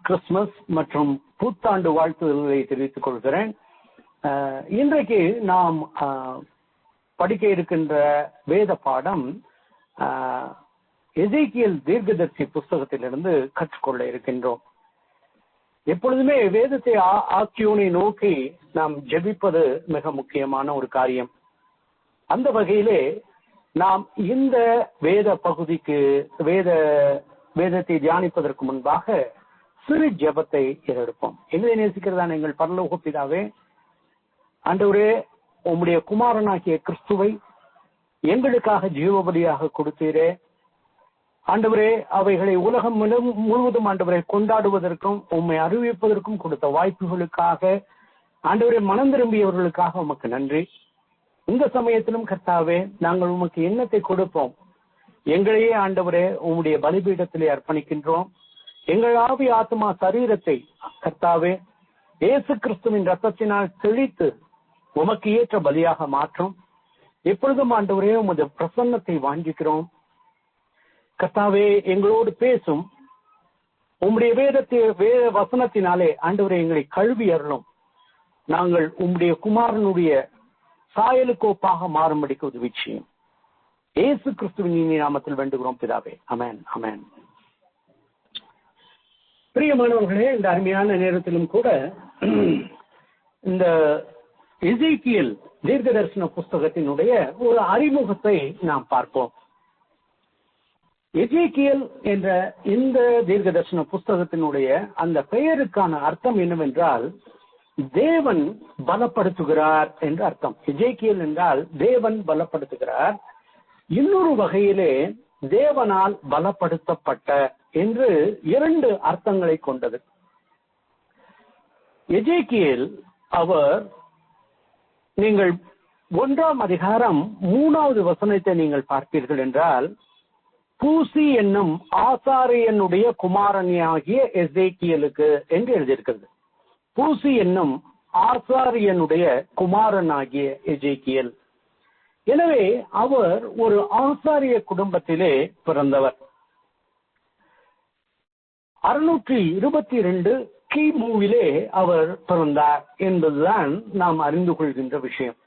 Christmas மற்றும் புத்தாண்டு வாழ்த்துதல்களை தெரிவித்துக் கொள்கிறேன். இன்றைக்கு நாம் படிக்க இருக்கின்ற வேத பாடம் எசேக்கியேல் தீர்க்கதரிசி புஸ்தகத்திலிருந்து கற்றுக்கொள்ள இருக்கின்றோம். எப்பொழுதுமே வேதத்தை ஆக்கியோனை நோக்கி நாம் ஜெபிப்பது மிக முக்கியமான ஒரு காரியம். அந்த வகையிலே நாம் இந்த வேத பகுதிக்கு வேதத்தை தியானிப்பதற்கு முன்பாக சிறு ஜெபத்தை ஏறெடுப்போம். எங்களை நேசிக்கிறதான எங்கள் பரலோக பிதாவே, ஆண்டவரே, உம்முடைய குமாரனாகிய கிறிஸ்துவை எங்களுக்காக ஜீவபலியாக கொடுத்தீரே. ஆண்டவரே, அவைகளை உலகம் முழுவதும் ஆண்டவரை கொண்டாடுவதற்கும் உம்மை அறிவிப்பதற்கும் கொடுத்த வாய்ப்புகளுக்காக, ஆண்டவரை மனம் திரும்பியவர்களுக்காக உமக்கு நன்றி. இந்த சமயத்திலும் கர்த்தாவே, நாங்கள் உமக்கு எண்ணத்தை கொடுப்போம். எங்களையே ஆண்டவரே உம்முடைய பலிபீடத்திலே அர்ப்பணிக்கின்றோம். எங்கள் ஆவி ஆத்மா சரீரத்தை கர்த்தாவே இயேசு கிறிஸ்துவின் ரத்தத்தினால் தெளித்து உமக்கு ஏற்ற பலியாக மாற்றும். எப்பொழுதும் ஆண்டவரே உமது பிரசன்னத்தை வாஞ்சிக்கிறோம். கர்த்தாவே, எங்களோடு பேசும். உம்முடைய வேத வசனத்தினாலே ஆண்டவரே எங்களை கழுவி அருளும். நாங்கள் உம்முடைய குமாரனுடைய சாயலுக்கோப்பாக மாறும்படிக்கு உதவி செய்யும். இயேசு கிறிஸ்துவின் இனிய நாமத்தில் வேண்டுகிறோம் பிதாவே, ஆமென், ஆமென். பிரியமானவர்களே, இந்த அருமையான நேரத்திலும் கூட இந்த எசேக்கியேல் தீர்க்கதரிசன புஸ்தகத்தினுடைய ஒரு அறிமுகத்தை நாம் பார்ப்போம். எசேக்கியேல் என்ற இந்த தீர்க்கதரிசன புஸ்தகத்தினுடைய அந்த பெயருக்கான அர்த்தம் என்னவென்றால், தேவன் பலப்படுத்துகிறார் என்று அர்த்தம். எசேக்கியேல் என்றால் தேவன் பலப்படுத்துகிறார். இன்னொரு வகையிலே தேவனால் பலப்படுத்தப்பட்ட என்று இரண்டு அர்த்தங்களை கொண்டது. எசேக்கியேல் அவர், நீங்கள் 1ஆம் அதிகாரம் 3வது வசனத்தை நீங்கள் பார்ப்பீர்கள் என்றால், பூசி என்னும் ஆசாரியனுடைய குமாரனியாகிய எசேக்கியேலுக்கு என்று எழுதியிருக்கிறது. பூசி என்னும் ஆசாரியனுடைய குமாரனாகிய எசேக்கியேல். எனவே அவர் ஒரு ஆசாரிய குடும்பத்திலே பிறந்தவர். 622 கிமுவிலே அவர் பிறந்தார் என்பதுதான் நாம் அறிந்து கொள்கின்ற விஷயம்.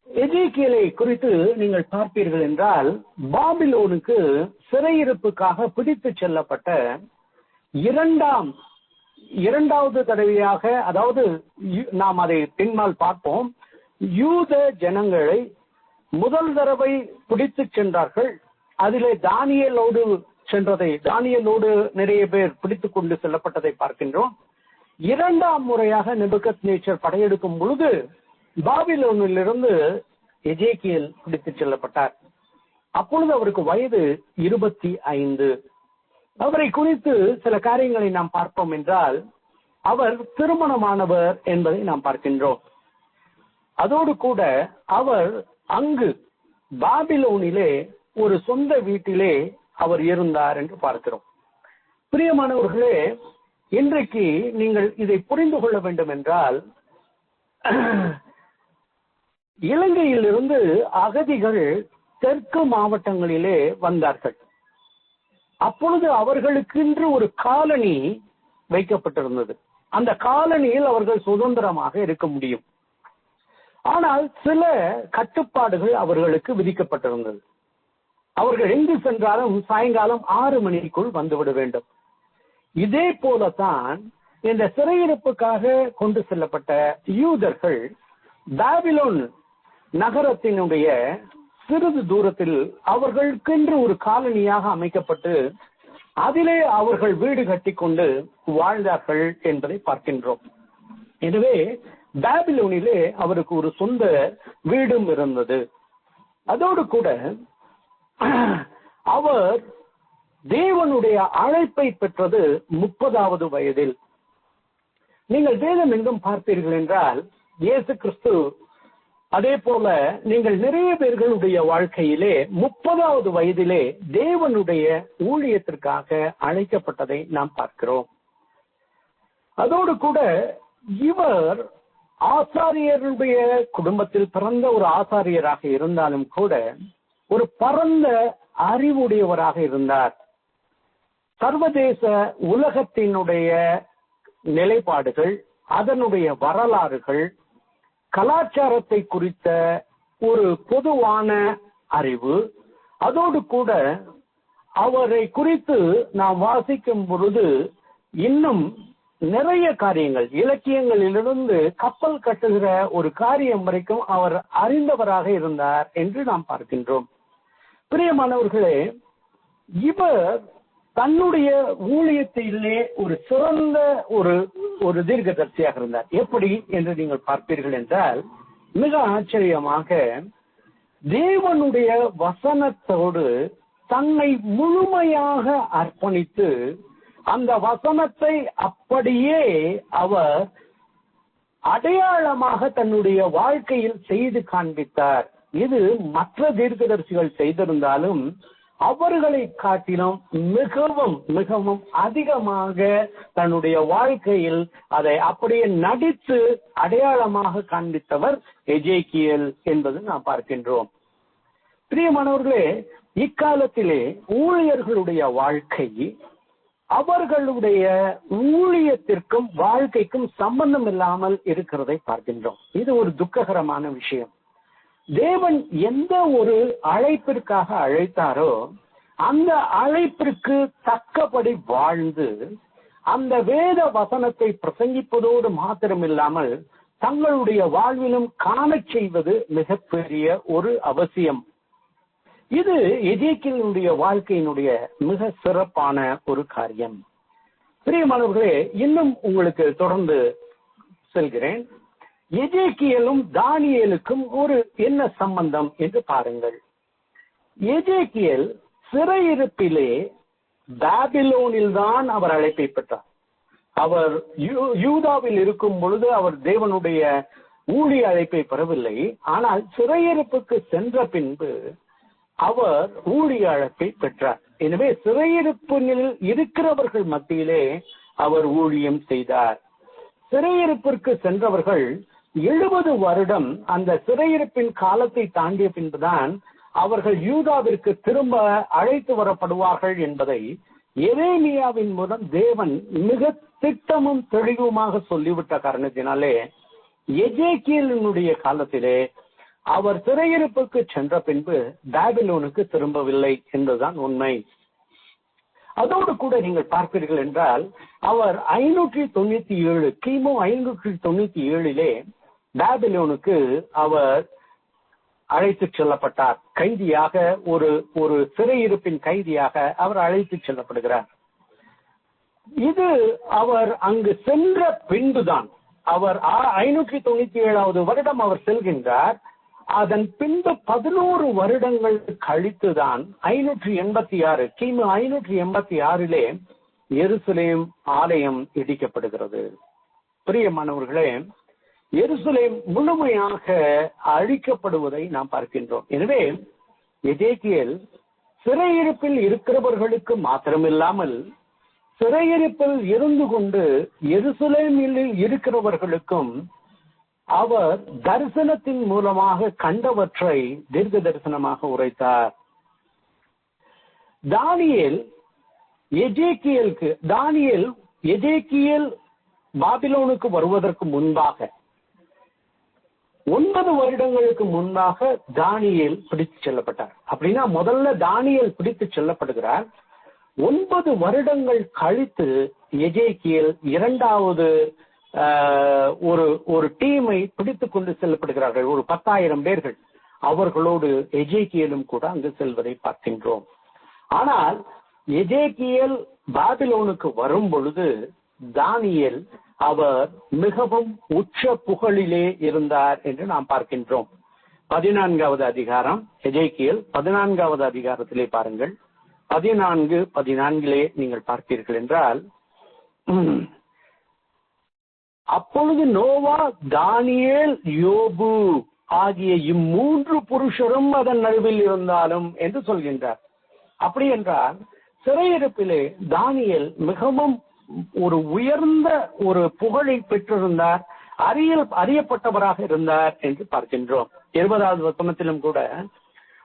எசேக்கியேலை குறித்து நீங்கள் பார்ப்பீர்கள் என்றால், பாபிலோனுக்கு சிறையிருப்புக்காக பிடித்து செல்லப்பட்ட இரண்டாவது தடவையாக, அதாவது நாம் அதை பின்னால் பார்ப்போம், யூத ஜனங்களை முதல் தடவை பிடித்து சென்றார்கள். அதிலே தானியேலோடு நிறைய பேர் பிடித்துக் கொண்டு செல்லப்பட்டதை பார்க்கின்றோம். 2ஆம் முறையாக நேபுகத்நேச்சர் படையெடுக்கும் பொழுது பாபிலோனிலிருந்து எசேக்கியேல் பிடித்துச் செல்லப்பட்டார். அப்பொழுது அவருக்கு வயது 25. அவரை குறித்து சில காரியங்களை நாம் பார்ப்போம் என்றால், அவர் திருமணமானவர் என்பதை நாம் பார்க்கின்றோம். அதோடு கூட அவர் அங்கு பாபிலோனிலே ஒரு சொந்த வீட்டிலே அவர் இருந்தார் என்று பார்க்கிறோம். பிரியமானவர்களே, இன்றைக்கு நீங்கள் இதை புரிந்து கொள்ள வேண்டும் என்றால், இலங்கையிலிருந்து அகதிகள் தெற்கு மாவட்டங்களிலே வந்தார்கள். அப்பொழுது அவர்களுக்கென்று ஒரு காலனி வைக்கப்பட்டிருந்தது. அந்த காலனியில் அவர்கள் சுதந்திரமாக இருக்க முடியும். ஆனால் சில கட்டுப்பாடுகள் அவர்களுக்கு விதிக்கப்பட்டிருந்தது. அவர்கள் எங்கு சென்றாலும் சாயங்காலம் 6 மணிக்குள் வந்துவிட வேண்டும். இதே போலத்தான் இந்த சிறையிருப்புக்காக கொண்டு செல்லப்பட்ட யூதர்கள் பாபிலோன் நகரத்தினுடைய சிறிது தூரத்தில் அவர்களுக்கென்று ஒரு காலனியாக அமைக்கப்பட்டு அதிலே அவர்கள் வீடு கட்டி கொண்டு வாழ்ந்தார்கள் என்பதை பார்க்கின்றோம். எனவே பாபிலோனிலே அவருக்கு ஒரு சொந்த வீடும் இருந்தது. அதோடு கூட அவர் தேவனுடைய அழைப்பை பெற்றது 30வது வயதில். நீங்கள் வேதம் எங்கும் பார்ப்பீர்கள் என்றால், இயேசு கிறிஸ்து, அதே போல நீங்கள் நிறைய பேர்களுடைய வாழ்க்கையிலே 30வது வயதிலே தேவனுடைய ஊழியத்திற்காக அழைக்கப்பட்டதை நாம் பார்க்கிறோம். அதோடு கூட இவர் ஆசாரியருடைய குடும்பத்தில் பிறந்த ஒரு ஆசாரியராக இருந்தாலும் கூட ஒரு பரந்த அறிவுடையவராக இருந்தார். சர்வதேச உலகத்தினுடைய நிலைப்பாடுகள், அதனுடைய வரலாறுகள், கலாச்சாரத்தை குறித்த ஒரு பொதுவான அறிவு, அதோடு கூட அவரை குறித்து நாம் வாசிக்கும் பொழுது இன்னும் நிறைய காரியங்கள், இலக்கியங்களிலிருந்து கப்பல் கட்டுகிற ஒரு காரியம் வரைக்கும் அவர் அறிந்தவராக இருந்தார் என்று நாம் பார்க்கின்றோம். பிரியமானவர்களே, இவர் தன்னுடைய ஊழியத்திலே ஒரு சிறந்த ஒரு தீர்க்கதரிசியாக இருந்தார். எப்படி என்று நீங்கள் பார்ப்பீர்கள் என்றால், மிக ஆச்சரியமாக தேவனுடைய வசனத்தோடு தன்னை முழுமையாக அர்ப்பணித்து அந்த வசனத்தை அப்படியே அவர் அடையாளமாக தன்னுடைய வாழ்க்கையில் செய்து காண்பித்தார். இது மற்ற தீர்க்கதரிசிகள் செய்திருந்தாலும் அவர்களை காட்டிலும் மிகவும் மிகவும் அதிகமாக தன்னுடைய வாழ்க்கையில் அதை அப்படியே நடித்து அடையாளமாக காண்பித்தவர் எஜேக்கியேல் என்பது நாம் பார்க்கின்றோம். பிரியமானவர்களே, இக்காலத்திலே ஊழியர்களுடைய வாழ்க்கை அவர்களுடைய ஊழியத்திற்கும் வாழ்க்கைக்கும் சம்பந்தம் இல்லாமல் இருக்கிறதை பார்க்கின்றோம். இது ஒரு துக்ககரமான விஷயம். தேவன் எந்த ஒரு அழைப்பிற்காக அழைத்தாரோ அந்த அழைப்பிற்கு தக்கபடி வாழ்ந்து அந்த வேத வசனத்தை பிரசங்கிப்பதோடு மாத்திரமில்லாமல் தங்களுடைய வாழ்விலும் காணச் செய்வது மிகப்பெரிய ஒரு அவசியம். இது எஜேக்கியேலுடைய வாழ்க்கையினுடைய மிக சிறப்பான ஒரு காரியம். பிரியமானவர்களே, இன்னும் உங்களுக்கு தொடர்ந்து செல்கிறேன். எஜேக்கியேலும் தானியேலுக்கும் ஒரு என்ன சம்பந்தம் என்று பாருங்கள். எஜேக்கியேல் சிறையிருப்பிலே பாபிலோனில் தான் அவர் அழைப்பை பெற்றார். அவர் யூதாவில் இருக்கும் பொழுது அவர் தேவனுடைய ஊழிய அழைப்பை பெறவில்லை. ஆனால் சிறையிருப்புக்கு சென்ற பின்பு அவர் ஊழிய அழைப்பை பெற்றார். எனவே சிறையிருப்பில் இருக்கிறவர்கள் மத்தியிலே அவர் ஊழியம் செய்தார். சிறையிருப்பிற்கு சென்றவர்கள் 70 வருடம் அந்த சிறையிருப்பின் காலத்தை தாண்டிய பின்புதான் அவர்கள் யூதாவிற்கு திரும்ப அழைத்து வரப்படுவார்கள் என்பதை எரேமியாவின் மூலம் தேவன் மிக திட்டமும் தெளிவுமாக சொல்லிவிட்ட காரணத்தினாலே எஜேக்கியேலினுடைய காலத்திலே அவர் சிறையிருப்புக்கு சென்ற பின்பு பாபிலோனுக்கு திரும்பவில்லை என்பதுதான் உண்மை. அதோடு கூட நீங்கள் பார்ப்பீர்கள் என்றால் அவர் 597 கிமு 597 பாபிலோனுக்கு அவர் அழைத்து செல்லப்பட்டார். கைதியாக ஒரு சிறையிருப்பின் கைதியாக அவர் அழைத்து செல்லப்படுகிறார். இது அவர் அங்கு சென்ற பின்புதான், அவர் 597வது வருடம் அவர் செல்கின்றார். அதன் பின்பு 11 வருடங்கள் கழித்துதான் 586 கிமு 586 எருசலேம் ஆலயம் இடிக்கப்படுகிறது. பிரியமானவர்களே, எருசலேம் முழுமையாக அழிக்கப்படுவதை நாம் பார்க்கின்றோம். எனவே எஜேக்கியேல் சிறையிருப்பில் இருக்கிறவர்களுக்கு மாத்திரமில்லாமல் சிறையிருப்பில் இருந்து கொண்டு எருசலேமில் இருக்கிறவர்களுக்கும் அவர் தரிசனத்தின் மூலமாக கண்டவற்றை தீர்க்க தரிசனமாக உரைத்தார். எஜேக்கியேல் பாபிலோனுக்கு வருவதற்கு முன்பாக 9 வருடங்களுக்கு முன்பாக தானியேல் பிடித்து செல்லப்பட்டார். அப்படின்னா முதல்ல தானியேல் பிடித்து செல்லப்படுகிறார். 9 வருடங்கள் கழித்து எஜேக்கியேல் இரண்டாவது ஒரு டீமை பிடித்துக் கொண்டு செல்லப்படுகிறார்கள். ஒரு 10,000 பேர்கள் அவர்களோடு எஜேக்கியேலும் கூட அங்கு செல்வதை பார்க்கின்றோம். ஆனால் எஜேக்கியேல் பாபிலோனுக்கு வரும் பொழுது தானியேல் அவர் மிகவும் உச்ச புகழிலே இருந்தார் என்று நாம் பார்க்கின்றோம். 14வது அதிகாரம் எஜேக்கியேல் 14வது அதிகாரத்திலே பாருங்கள். 14 நீங்கள் பார்ப்பீர்கள் என்றால், அப்பொழுது நோவா, தானியேல், யோபு ஆகிய இம்மூன்று புருஷரும் அதன் நடுவில் இருந்தாலும் என்று சொல்கின்றார். அப்படி என்றால் சிறையிருப்பிலே தானியேல் மிகவும் ஒரு உயர்ந்த ஒரு புகழை பெற்றிருந்தார், அறியப்பட்டவராக இருந்தார் என்று பார்க்கின்றோம். 20வது வசனத்திலும் கூட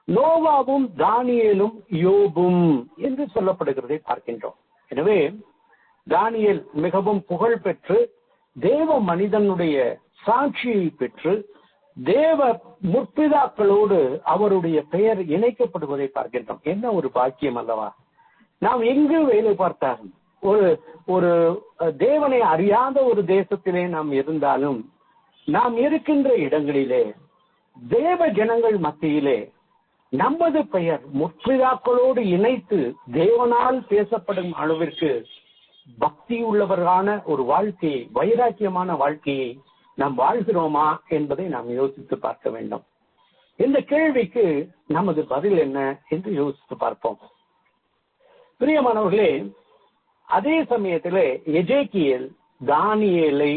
நோவாவும் தானியேலும் யோபும் என்று சொல்லப்படுகிறதை பார்க்கின்றோம். எனவே தானியேல் மிகவும் புகழ் பெற்று தேவ மனிதனுடைய சாட்சியை பெற்று தேவ முற்பிதாக்களோடு அவருடைய பெயர் இணைக்கப்படுவதை பார்க்கின்றோம். என்ன ஒரு பாக்கியம் அல்லவா! நாம் எங்கு வேலை பார்த்தாலும் ஒரு தேவனை அறியாத ஒரு தேசத்திலே நாம் இருந்தாலும் நாம் இருக்கின்ற இடங்களிலே தேவ ஜனங்கள் மத்தியிலே நமது பெயர் முற்பிதாக்களோடு இணைத்து தேவனால் பேசப்படும் அளவிற்கு பக்தி உள்ளவரான ஒரு வாழ்க்கையை, வைராக்கியமான வாழ்க்கையை நாம் வாழ்கிறோமா என்பதை நாம் யோசித்து பார்க்க வேண்டும். இந்த கேள்விக்கு நமது பதில் என்ன என்று யோசித்து பார்ப்போம். பிரியமானவர்களே, அதே சமயத்திலே எஜேக்கியேல் தானியேலை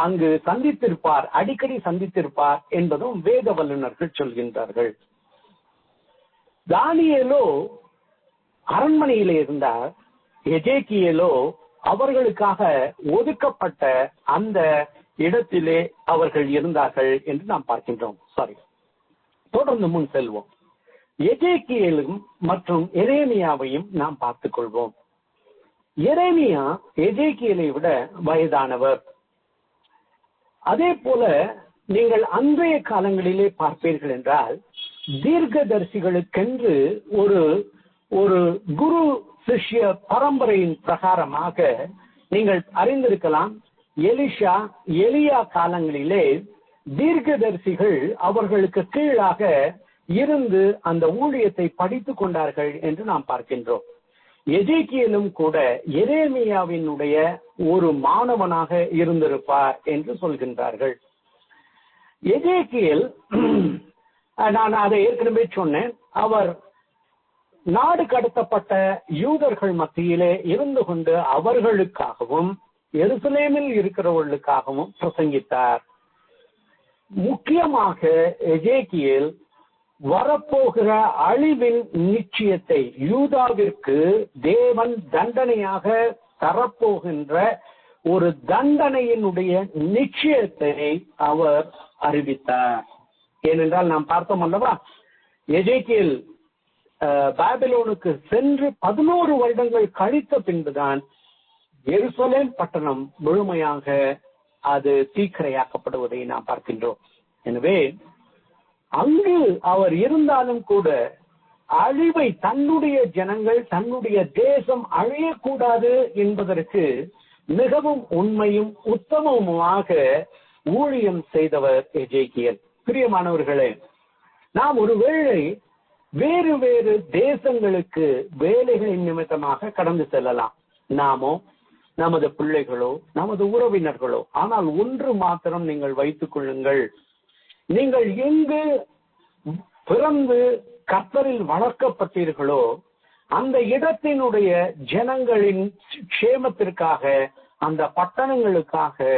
அங்கு சந்தித்திருப்பார், அடிக்கடி சந்தித்திருப்பார் என்பதும் வேத வல்லுநர்கள் சொல்கின்றார்கள். தானியேலோ அரண்மனையிலே இருந்தார், எஜேக்கியேலோ அவர்களுக்காக ஒதுக்கப்பட்ட அந்த இடத்திலே அவர்கள் இருந்தார்கள் என்று நாம் பார்க்கின்றோம். தொடர்ந்து முன் செல்வோம். எஜேக்கியேலும் மற்றும் எரேமியாவையும் நாம் பார்த்துக் கொள்வோம். எரேமியா எஜேக்கியேலை விட வயதானவர். அதே போல நீங்கள் அன்றைய காலங்களிலே பார்ப்பீர்கள் என்றால் தீர்க்கதரிசிகளுக்கென்று ஒரு குரு சிஷ்ய பரம்பரையின் பிரகாரமாக நீங்கள் அறிந்திருக்கலாம். எலிஷா, எலியா காலங்களிலே தீர்க்கதரிசிகள் அவர்களுக்கு கீழாக இருந்து அந்த ஊழியத்தை படித்துக் கொண்டார்கள் என்று நாம் பார்க்கின்றோம். எஜேக்கியேலும் கூட எரேமியாவினுடைய ஒரு மாணவனாக இருந்திருப்பார் என்று சொல்கின்றார்கள். எஜேக்கியேல், நான் அதை ஏற்கனவே சொன்னேன், அவர் நாடு கடத்தப்பட்ட யூதர்கள் மத்தியிலே இருந்து கொண்டு அவர்களுக்காகவும் எருசலேமில் இருக்கிறவர்களுக்காகவும் பிரசங்கித்தார். முக்கியமாக எஜேக்கியேல் வரப்போகிற அழிவின் நிச்சயத்தை, யூதாவிற்கு தேவன் தண்டனையாக தரப்போகின்ற ஒரு தண்டனையினுடைய நிச்சயத்தை அவர் அறிவித்தார். ஏனென்றால் நாம் பார்த்தோம் அல்லவா, எஜேக்கியேல் பாபிலோனுக்கு சென்று 11 வருடங்கள் கழித்த பின்புதான் எருசலேம் பட்டணம் முழுமையாக அது தீக்கிரையாக்கப்படுவதை நாம் பார்க்கின்றோம். எனவே அங்கு அவர் இருந்தாலும் கூட அழிவை, தன்னுடைய ஜனங்கள், தன்னுடைய தேசம் அழியக்கூடாது என்பதற்கு மிகவும் உண்மையும் உத்தமமாக ஊழியம் செய்தவர் எஜேக்கியேல். பிரியமானவர்களே, நாம் ஒருவேளை வேறு வேறு தேசங்களுக்கு வேலைகளின் நிமித்தமாக கடந்து செல்லலாம், நாமோ நமது பிள்ளைகளோ நமது உறவினர்களோ. ஆனால் ஒன்று மாத்திரம் நீங்கள் வைத்துக் கொள்ளுங்கள், நீங்கள் எங்கு பிறந்து கர்த்தரில் வளர்க்கப்பட்டீர்களோ அந்த இடத்தினுடைய ஜனங்களின் க்ஷேமத்திற்காக, அந்த பட்டணங்களுக்காக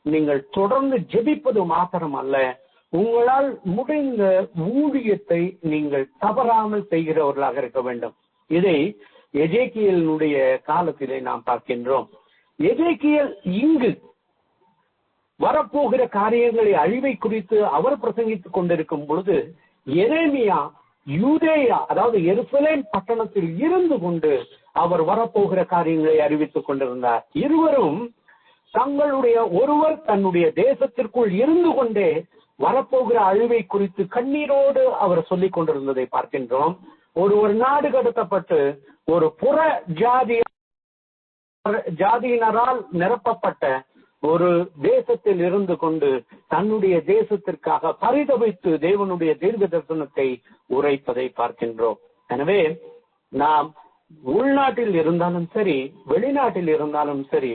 நீங்கள் தொடர்ந்து ஜெபிப்பது மாத்திரம் அல்ல, உங்களால் முடிந்த ஊழியத்தை நீங்கள் தவறாமல் செய்கிறவர்களாக இருக்க வேண்டும். இதை எஜேக்கியேலினுடைய காலத்திலே நாம் பார்க்கின்றோம். எஜேக்கியேல் இங்கு வரப்போகிற காரியங்களை, அழிவை குறித்து அவர் பிரசங்கித்துக் கொண்டிருக்கும் பொழுது எரேமியா யூதேயா, அதாவது எருசலேம் பட்டணத்தில் இருந்து கொண்டு அவர் வரப்போகிற காரியங்களை அறிவித்துக் கொண்டிருந்தார். இருவரும் தங்களுடைய, ஒருவர் தன்னுடைய தேசத்திற்குள் இருந்து கொண்டே வரப்போகிற அழிவை குறித்து கண்ணீரோடு அவர் சொல்லிக் கொண்டிருந்ததை பார்க்கின்றோம். ஒருவர் நாடு கடத்தப்பட்டு ஒரு புற ஜாதியினரால் நிரப்பப்பட்ட ஒரு தேசத்தில் இருந்து கொண்டு தன்னுடைய தேசத்திற்காக பரிதபித்து தேவனுடைய தீர்க்க தரிசனத்தை உரைப்பதை பார்க்கின்றோம். எனவே நாம் உள்நாட்டில் இருந்தாலும் சரி, வெளிநாட்டில் இருந்தாலும் சரி,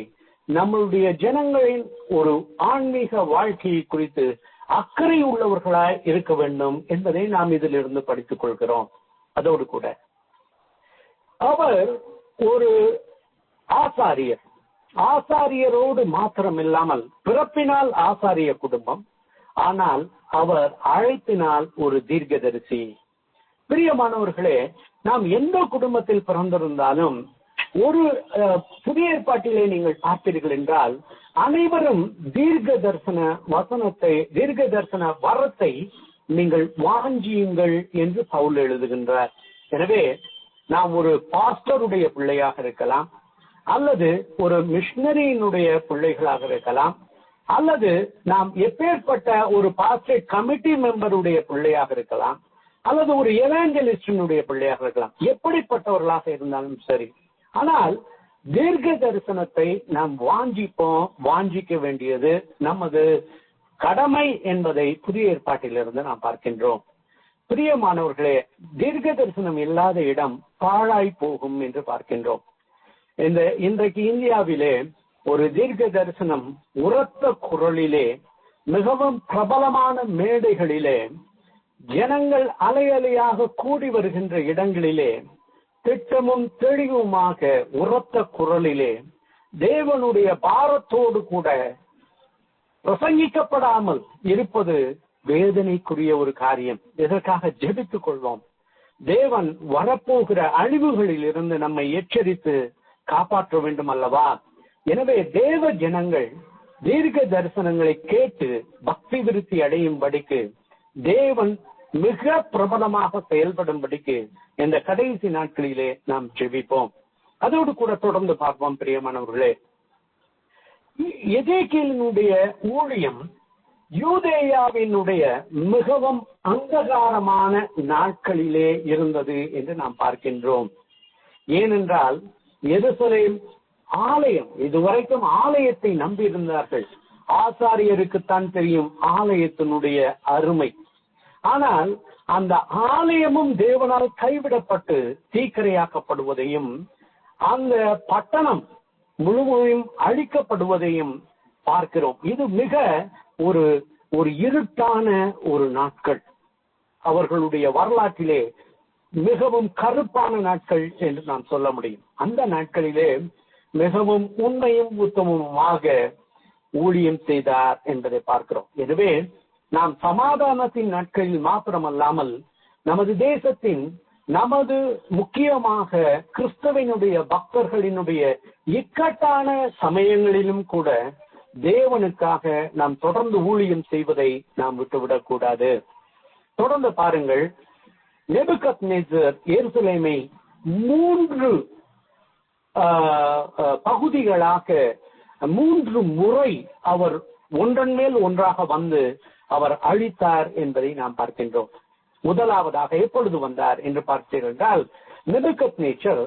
நம்மளுடைய ஜனங்களின் ஒரு ஆன்மீக வாழ்க்கையை குறித்து அக்கறை உள்ளவர்களாய் இருக்க வேண்டும் என்பதை நாம் இதிலிருந்து படித்துக் கொள்கிறோம். அதோடு கூட அவர் ஒரு ஆசாரியர், ஆசாரியரோடு மாத்திரம் இல்லாமல் பிறப்பினால் ஆசாரிய குடும்பம், ஆனால் அவர் அழைப்பினால் ஒரு தீர்க்கதரிசி. பிரியமானவர்களே, நாம் எந்த குடும்பத்தில் பிறந்திருந்தாலும் ஒரு புதிய ஏற்பாட்டிலே நீங்கள் பார்த்தீர்கள் என்றால் அனைவரும் தீர்க்க தரிசன வசனத்தை, தீர்க்க தரிசன வரத்தை நீங்கள் வாஞ்சியுங்கள் என்று பவுல் எழுதுகின்றார். எனவே நாம் ஒரு பாஸ்டருடைய பிள்ளையாக இருக்கலாம், அல்லது ஒரு மிஷனரியினுடைய பிள்ளைகளாக இருக்கலாம், அல்லது நாம் எப்பேற்பட்ட ஒரு பாஸ்டர் கமிட்டி மெம்பருடைய பிள்ளையாக இருக்கலாம், அல்லது ஒரு எவாஞ்சலிஸ்டினுடைய பிள்ளையாக இருக்கலாம். எப்படிப்பட்டவர்களாக இருந்தாலும் சரி, ஆனால் தீர்க்க தரிசனத்தை நாம் வாஞ்சிக்க வேண்டியது நமது கடமை என்பதை புதிய ஏற்பாட்டிலிருந்து நாம் பார்க்கின்றோம். பிரியமானவர்களே, தீர்க்க தரிசனம் இல்லாத இடம் பாழாய் போகும் என்று பார்க்கின்றோம். இன்றைக்கு இந்தியாவிலே ஒரு தீர்க்க தரிசனம் உரத்த குரலிலே, மிகவும் பிரபலமான மேடைகளிலே, ஜனங்கள் அலையலையாக கூடி வருகின்ற இடங்களிலே, திட்டமும் தெளிவுமாக உரத்த குரலிலே, தேவனுடைய பாரத்தோடு கூட பிரசங்கிக்கப்படாமல் இருப்பது வேதனைக்குரிய ஒரு காரியம். இதற்காக ஜெபித்துக் கொள்வோம். தேவன் வரப்போகிற அழிவுகளில் இருந்து நம்மை எச்சரித்து காப்பாற்ற வேண்டும் அல்லவா? எனவே தேவ ஜனங்கள் தீர்க்க தரிசனங்களை கேட்டு பக்தி விருத்தி அடையும்படிக்கு, தேவன் மிக பிரபலமாக செயல்படும்படிக்கு இந்த கடைசி நாட்களிலே நாம் ஜெபிப்போம். அதோடு கூட தொடர்ந்து பார்ப்போம். பிரியமானவர்களே, எசேக்கியேலினுடைய ஊழியம் யூதேயாவினுடைய மிகவும் அந்தகாரமான நாட்களிலே இருந்தது என்று நாம் பார்க்கின்றோம். ஏனென்றால் எருசலேம் ஆலயம், இதுவரைக்கும் ஆலயத்தை நம்பியிருந்தார்கள். ஆசாரியருக்குத்தான் தெரியும் ஆலயத்தினுடைய அருமை. ஆனால் அந்த ஆலயமும் தேவனால் கைவிடப்பட்டு தீக்கிரையாக்கப்படுவதையும், அந்த பட்டணம் முழுவதும் அழிக்கப்படுவதையும் பார்க்கிறோம். இது மிக ஒரு இருட்டான ஒரு நாட்கள், அவர்களுடைய வரலாற்றிலே மிகவும் கருப்பான நாட்கள் என்று நாம் சொல்ல முடியும். அந்த நாட்களிலே மிகவும் உண்மையும் உத்தமமாக ஊழியம் செய்தார் என்பதை பார்க்கிறோம். எனவே நாம் சமாதானத்தின் நாட்களில் மாத்திரமல்லாமல் நமது தேசத்தின், நமது முக்கியமாக கிறிஸ்தவனுடைய பக்தர்களினுடைய இக்கட்டான சமயங்களிலும் கூட தேவனுக்காக நாம் தொடர்ந்து ஊழியம் செய்வதை நாம் விட்டுவிடக் கூடாது. தொடர்ந்து பாருங்கள். நேபுகத்நேசர் எருசலேமை 3 பகுதிகளாக 3 முறை அவர் ஒன்றன் மேல் ஒன்றாக வந்து அவர் அழித்தார் என்பதை நாம் பார்க்கின்றோம். முதலாவதாக எப்பொழுது வந்தார் என்று பார்த்தீர்கள் என்றால், நேபுகத்நேசர்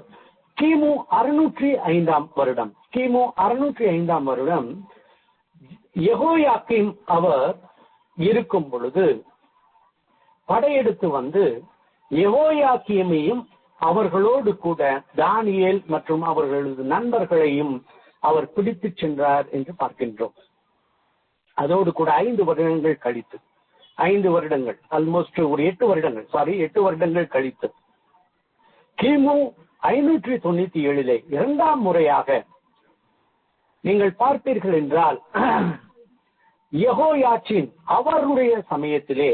கிமு 605 வருடம், கிமு 605 வருடம் யெகோயாக்கீம் அவர் இருக்கும் பொழுது படையெடுத்து வந்து யெகோயாக்கீமையும் அவர்களோடு கூட தானியேல் மற்றும் அவர்களது நண்பர்களையும் அவர் பிடித்துச் சென்றார் என்று பார்க்கின்றோம். அதோடு கூட 5 வருடங்கள் கழித்து, 5 வருடங்கள் ஆல்மோஸ்ட் ஒரு 8 வருடங்கள் கழித்து கிமு 597 இரண்டாம் முறையாக நீங்கள் பார்ப்பீர்கள் என்றால், யெகோயாசின் அவர்களுடைய சமயத்திலே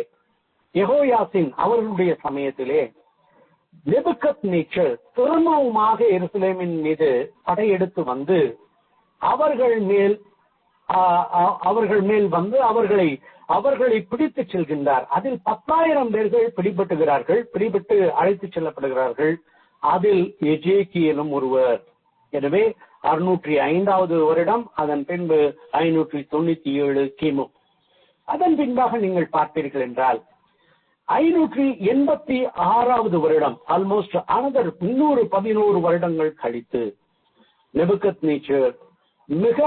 நேபுகத்நேசர் திரும்பவுமாக எருசலேமின் மீது படையெடுத்து வந்து அவர்கள் மேல் வந்து அவர்களை பிடித்து செல்கின்றார். அதில் 10,000 பேர்கள் பிடிபட்டு அழைத்துச் செல்லப்படுகிறார்கள். அதில் எசேக்கியேலும் ஒருவர். எனவே 605 வருடம், அதன் பின்பு 597 கிமு. அதன் பின்பாக நீங்கள் பார்ப்பீர்கள் என்றால் 586 வருடம், ஆல்மோஸ்ட் அனதர் 11 வருடங்கள் கழித்து நேபுகத்நேசர் மிக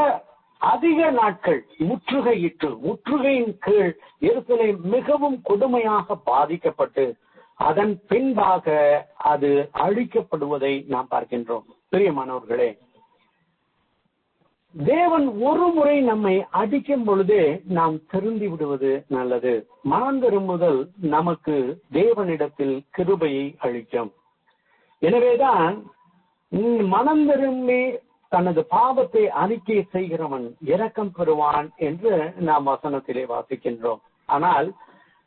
அதிக நாட்கள் முற்றுகையின் கீழ் எருசலேம் மிகவும் கொடுமையாக பாதிக்கப்பட்டு அதன் பின்பாக அது அழிக்கப்படுவதை நாம் பார்க்கின்றோம். பிரியமானவர்களே, தேவன் ஒரு முறை நம்மை அடிக்கும் பொழுதே நாம் திருந்தி விடுவது நல்லது. மனம் திரும்புதல் நமக்கு தேவனிடத்தில் கிருபையை அளிக்கும். எனவேதான் மனம் திரும்பி தனது பாவத்தை அறிக்கை செய்கிறவன் இரக்கம் பெறுவான் என்று நாம் வசனத்திலே வாசிக்கின்றோம். ஆனால்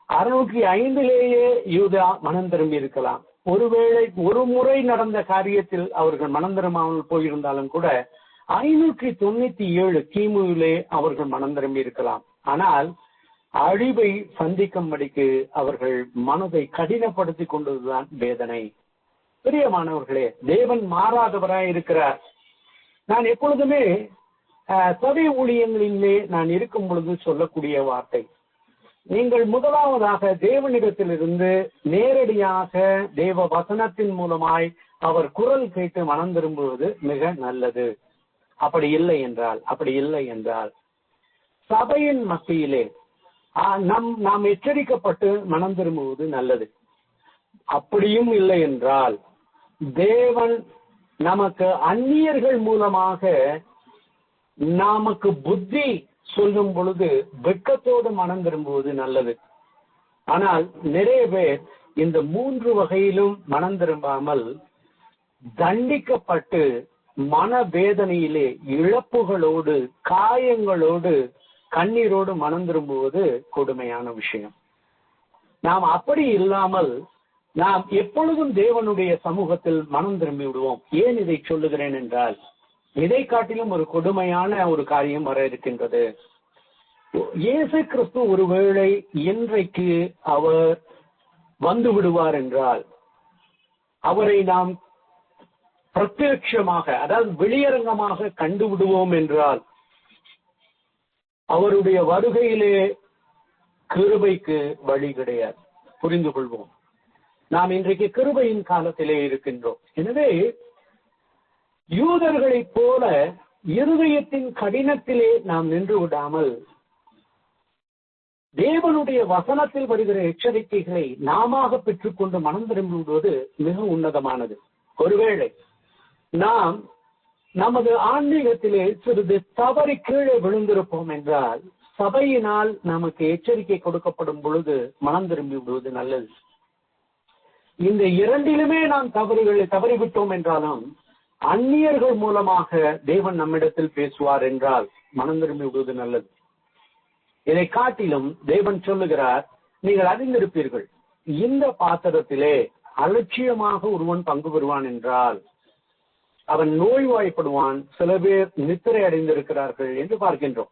605 யூதா மனம் திரும்பி இருக்கலாம். ஒருவேளை ஒரு முறை நடந்த காரியத்தில் அவர்கள் மனம் திரும்பாமல் போயிருந்தாலும் கூட 597 கிமுவிலே அவர்கள் மனம் திரும்பி இருக்கலாம். ஆனால் அழிவை சந்திக்கும்படிக்கு அவர்கள் மனதை கடினப்படுத்திக் கொண்டதுதான் வேதனை. பிரியமானவர்களே, தேவன் மாறாதவராய் இருக்கிறார். நான் எப்பொழுதுமே சபை ஊழியங்களிலே நான் இருக்கும் பொழுது சொல்லக்கூடிய வார்த்தை, நீங்கள் முதலாவதாக தேவனிடத்திலிருந்து நேரடியாக தேவ வசனத்தின் மூலமாய் அவர் குரல் கேட்டு மனம் திரும்புவது மிக நல்லது. அப்படி இல்லை என்றால் சபையின் மத்தியிலே நாம் எச்சரிக்கப்பட்டு மனம் திரும்புவது நல்லது. அப்படியும் இல்லை என்றால் தேவன் நமக்கு அந்நியர்கள் மூலமாக நமக்கு புத்தி சொல்லும் பொழுது வெட்கத்தோடு மனம் திரும்புவது நல்லது. ஆனால் நிறைய பேர் இந்த 3 வகையிலும் மனம் திரும்பாமல் தண்டிக்கப்பட்டு மனவேதனையிலே இழப்புகளோடு காயங்களோடு கண்ணீரோடு மனம் திரும்புவது கொடுமையான விஷயம். நாம் அப்படி இல்லாமல் நாம் எப்பொழுதும் தேவனுடைய சமூகத்தில் மனம் திரும்பி விடுவோம். ஏன் இதை சொல்லுகிறேன் என்றால், இதை காட்டிலும் ஒரு கொடுமையான ஒரு காரியம் வர இருக்கின்றது. இயேசு கிறிஸ்து ஒருவேளை இன்றைக்கு அவர் வந்து விடுவார் என்றால், அவரை நாம் பிரத்யட்சமாக, அதாவது வெளியரங்கமாக கண்டு விடுவோம் என்றால், அவருடைய வருகையிலே கிருபைக்கு வழி கிடையாது. புரிந்து கொள்வோம். நாம் இன்றைக்கு கிருபையின் காலத்திலே இருக்கின்றோம். எனவே யூதர்களைப் போல இருதயத்தின் கடினத்திலே நாம் நின்று விடாமல் தேவனுடைய வசனத்தில் வருகிற எச்சரிக்கைகளை நாம பெற்றுக்கொண்டு மனம் திரும்பி விடுவது மிக உன்னதமானது. ஒருவேளை நாம் நமது ஆன்மீகத்திலே சிறிது தவறி கீழே விழுந்திருப்போம் என்றால், சபையினால் நமக்கு எச்சரிக்கை கொடுக்கப்படும் பொழுது மனம் திரும்பி விடுவது நல்லது. இந்த இரண்டிலுமே நாம் தவறிவிட்டோம் என்றாலும் அந்நியர்கள் மூலமாக தேவன் நம்மிடத்தில் பேசுவார் என்றால் மனம் திரும்பி விடுவது நல்லது. இதை காட்டிலும் தேவன் சொல்லுகிறார், நீங்கள் அறிந்திருப்பீர்கள், இந்த பாத்திரத்திலே அலட்சியமாக ஒருவன் பங்கு பெறுவான் என்றால் அவன் நோய்வாய்ப்படுவான். சில பேர் நித்திரை அடைந்திருக்கிறார்கள் என்று பார்க்கின்றோம்.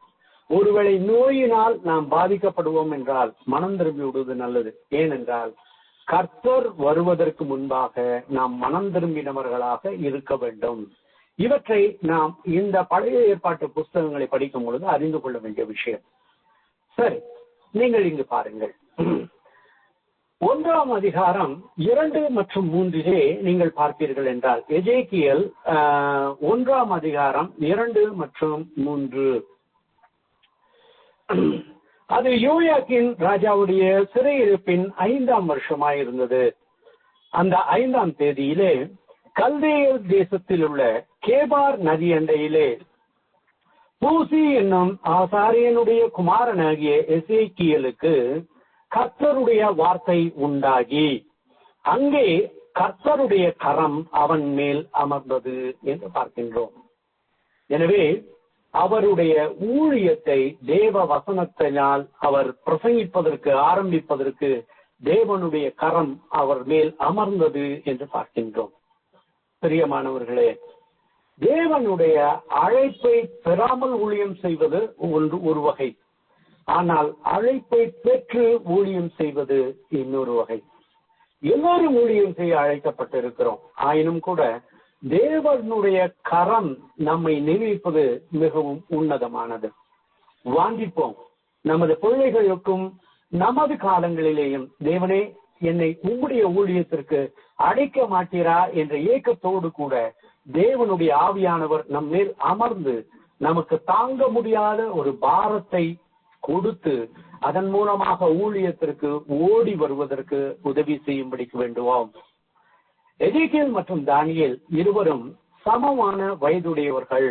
ஒருவேளை நோயினால் நாம் பாதிக்கப்படுவோம் என்றால் மனம் திரும்பி விடுவது நல்லது. ஏனென்றால் கர்த்தர் வருவதற்கு முன்பாக நாம் மனம் திரும்பினவர்களாக இருக்க வேண்டும். இவற்றை நாம் இந்த பழைய ஏற்பாட்டு புஸ்தகங்களை படிக்கும் பொழுது அறிந்து கொள்ள வேண்டிய விஷயம். சரி, நீங்கள் இங்கு பாருங்கள். 1ஆம் அதிகாரம் 2 மற்றும் 3 நீங்கள் பார்ப்பீர்கள் என்றால், எசேக்கியேல் 1ஆம் அதிகாரம் 2 மற்றும் 3. அது யோயாக்கீன் ராஜாவுடைய சிறையிருப்பின் 5ஆம் வருஷமாயிருந்தது. அந்த 5ஆம் தேதியிலே கல்தேயர் தேசத்தில் உள்ள கேபார் நதி அண்டையிலே பூசி என்னும் ஆசாரியனுடைய குமாரனாகிய எசேக்கியேலுக்கு கர்த்தருடைய வார்த்தை உண்டாகி, அங்கே கர்த்தருடைய கரம் அவன் மேல் அமர்ந்தது என்று பார்க்கின்றோம். எனவே அவருடைய ஊழியத்தை தேவ வசனத்தினால் அவர் பிரசங்கிப்பதற்கு ஆரம்பிப்பதற்கு தேவனுடைய கரம் அவர் மேல் அமர்ந்தது என்று பார்க்கின்றோம். பிரியமானவர்களே, தேவனுடைய அழைப்பை பெறாமல் ஊழியம் செய்வது ஒரு வகை, ஆனால் அழைப்பை பெற்று ஊழியம் செய்வது இன்னொரு வகை. எல்லோரும் ஊழியம் செய்ய அழைக்கப்பட்டிருக்கிறோம். ஆயினும் கூட தேவனுடைய கரம் நம்மை நினைப்பது மிகவும் உன்னதமானது. வாஞ்சிப்போம், நமது பிள்ளைகளுக்கும் நமது காலங்களிலேயும் தேவனே என்னை உம்முடைய ஊழியத்திற்கு அழைக்க மாட்டீரா என்ற ஏக்கத்தோடு கூட தேவனுடைய ஆவியானவர் நம் மேல் அமர்ந்து நமக்கு தாங்க முடியாத ஒரு பாரத்தை கொடுத்து அதன் மூலமாக ஊழியத்திற்கு ஓடி வருவதற்கு உதவி செய்யும்படிக்கு வேண்டுவோம். எசேக்கியேல் மற்றும் தானியேல் இருவரும் சமமான வயதுடையவர்கள்.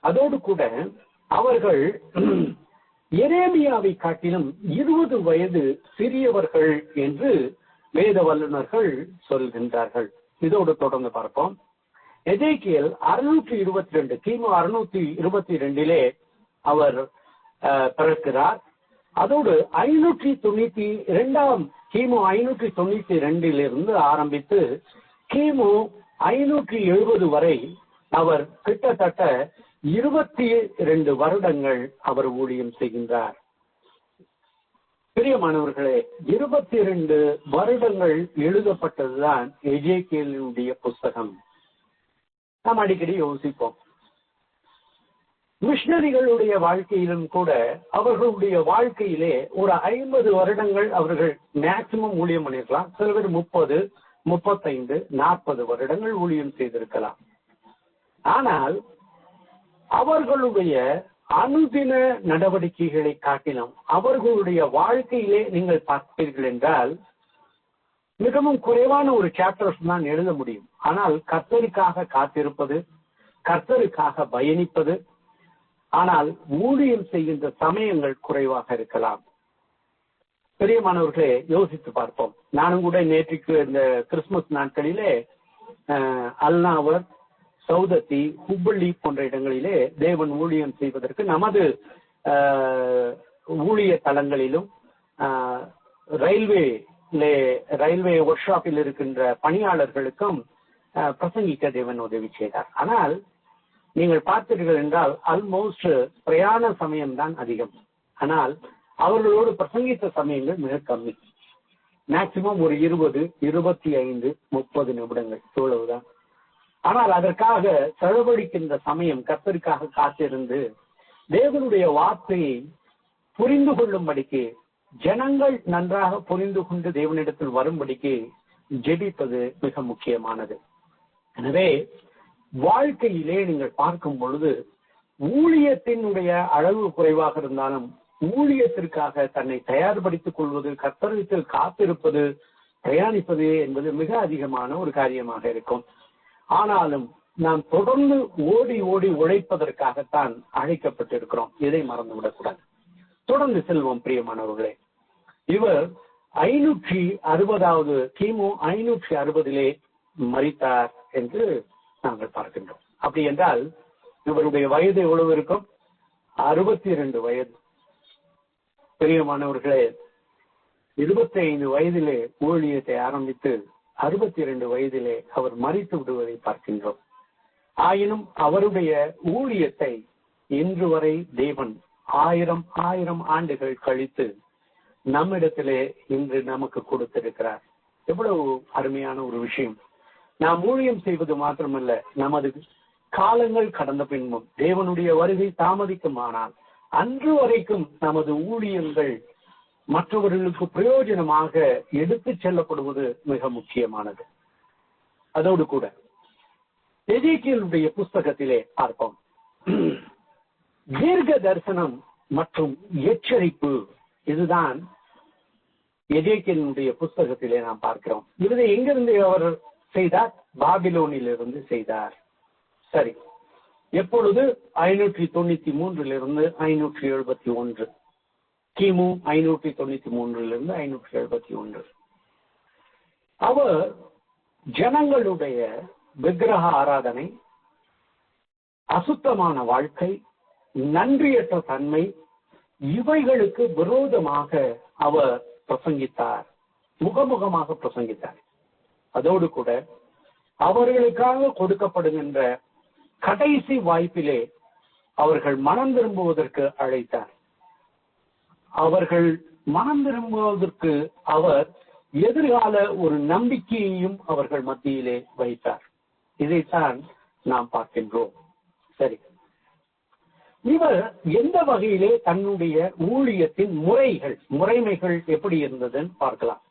அதோடு கூட அவர்கள் எரேமியாவை காட்டிலும் 20 வயது சிறியவர்கள் என்று வேத வல்லுநர்கள் சொல்கின்றார்கள். இதோடு தொடர்ந்து பார்ப்போம். எசேக்கியேல் 622 கிமு 622 அவர் பிறக்கிறார். அதோடு 592 கிமு 592 ஆரம்பித்து கிமு 570 வரை அவர் கிட்டத்தட்ட 22 வருடங்கள் அவர் ஊழியம் செய்கின்றார். பிரியமானவர்களே, 22 வருடங்கள் எழுதப்பட்டதுதான் எஜேக்கியேலினுடைய புஸ்தகம். நாம் அடிக்கடி யோசிப்போம், மிஷனரிகளுடைய வாழ்க்கையிலும் கூட அவர்களுடைய வாழ்க்கையிலே ஒரு 50 வருடங்கள் அவர்கள் மேக்சிமம் ஊழியம் பண்ணிருக்கலாம். சில பேர் 30, 35, 40 வருடங்கள் ஊழியம் செய்திருக்கலாம். ஆனால் அவர்களுடைய அனுதின நடவடிக்கைகளை காட்டிலும் அவர்களுடைய வாழ்க்கையிலே நீங்கள் பார்த்தீர்கள் என்றால் மிகவும் குறைவான ஒரு சாப்டர்ஸ் தான் எழுத முடியும். ஆனால் கர்த்தருக்காக காத்திருப்பது, கர்த்தருக்காக பயணிப்பது, ஆனால் ஊழியம் செய்கின்ற சமயங்கள் குறைவாக இருக்கலாம். பெரியமானவர்களே, யோசித்து பார்ப்போம். நானும் கூட நேற்றுக்கு இந்த கிறிஸ்துமஸ் நாட்களிலே அல்நாவர், சௌதத்தி, ஹுப்பள்ளி போன்ற இடங்களிலே தேவன் ஊழியம் செய்வதற்கு நமது ஊழிய தலங்களிலும் ரயில்வே ஒர்க் ஷாப்பில் இருக்கின்ற பணியாளர்களுக்கும் பிரசங்கிக்க தேவன் உதவி செய்தார். ஆனால் நீங்கள் பார்த்தீர்கள் என்றால் ஆல்மோஸ்ட் பிரயாண சமயம்தான் அதிகம். ஆனால் அவர்களோடு பிரசங்கித்த சமயங்கள் மிக கம்மி. மேக்சிமம் ஒரு 20, 25, 30 நிமிடங்கள் இவ்வளவுதான். ஆனால் அதற்காக செலவழிக்கின்ற சமயம் கர்த்தருக்காக காத்திருந்து தேவனுடைய வார்த்தையை புரிந்து கொள்ளும்படிக்கு, ஜனங்கள் நன்றாக புரிந்து கொண்டு தேவனிடத்தில் வரும்படிக்கு ஜெபிப்பது மிக முக்கியமானது. எனவே வாழ்க்கையிலே நீங்கள் பார்க்கும் பொழுது ஊழியத்தினுடைய அளவு குறைவாக இருந்தாலும் ஊழியத்திற்காக தன்னை தயார்படுத்திக் கொள்வது, கர்த்தரிடத்தில் காத்திருப்பது, பிரயாணிப்பது என்பது மிக அதிகமான ஒரு காரியமாக இருக்கும். ஆனாலும் நாம் தொடர்ந்து ஓடி ஓடி உழைப்பதற்காகத்தான் அழைக்கப்பட்டிருக்கிறோம். இதை மறந்துவிடக்கூடாது. தொடர்ந்து செல்வோம் பிரியமானவர்களே. இவர் 560 கிமு 560 மரித்தார் என்று நாங்கள் பார்க்கின்றோம். அப்படி என்றால் இவருடைய வயது எவ்வளவு இருக்கும்? 62 வயது. பிரியமானவர்களே, 25 வயதிலே ஊழியத்தை ஆரம்பித்து 62 வயதிலே அவர் மரித்து விடுவதை பார்க்கின்றோம். ஆயினும் அவருடைய ஊழியத்தை இன்று வரை தேவன் 1000 ஆண்டுகள் கழித்து நம்மிடத்திலே இன்று நமக்கு கொடுத்திருக்கிறார். எவ்வளவு அருமையான ஒரு விஷயம். நாம் ஊழியம் செய்வது மாத்திரமல்ல, நமது காலங்கள் கடந்த பின்பும் தேவனுடைய வருகை தாமதிக்குமானால் அன்று வரைக்கும் நமது ஊழியங்கள் மற்றவர்களுக்கு பிரயோஜனமாக எடுத்துச் செல்லப்படுவது மிக முக்கியமானது. அதோடு கூட எசேக்கியேலுடைய புஸ்தகத்திலே பார்ப்போம், தீர்க்க தரிசனம் மற்றும் எச்சரிப்பு. இதுதான் எசேக்கியேலுடைய புஸ்தகத்திலே நாம் பார்க்கிறோம். இதை எங்கிருந்து அவர் செய்தார்? பாபிலோனில் இருந்து செய்தார். சரி, எப்பொழுது? 593 571, கிமு 593 571. அவர் ஜனங்களுடைய விக்கிரக ஆராதனை, அசுத்தமான வாழ்க்கை, நன்றியற்ற தன்மை, இவைகளுக்கு விரோதமாக அவர் பிரசங்கித்தார், முகமுகமாக பிரசங்கித்தார். அதோடு கூட அவர்களுக்காக கொடுக்கப்படுகின்ற கடைசி வாய்ப்பிலே அவர்கள் மனம் திரும்புவதற்கு அழைத்தார். அவர்கள் மனம் திரும்புவதற்கு அவர் எதிர்கால ஒரு நம்பிக்கையையும் அவர்கள் மத்தியிலே வைத்தார். இதைத்தான் நாம் பார்க்கின்றோம். சரி, இவர் எந்த வகையிலே தன்னுடைய ஊழியத்தின் முறைமைகள் எப்படி இருந்ததுன்னு பார்க்கலாம்.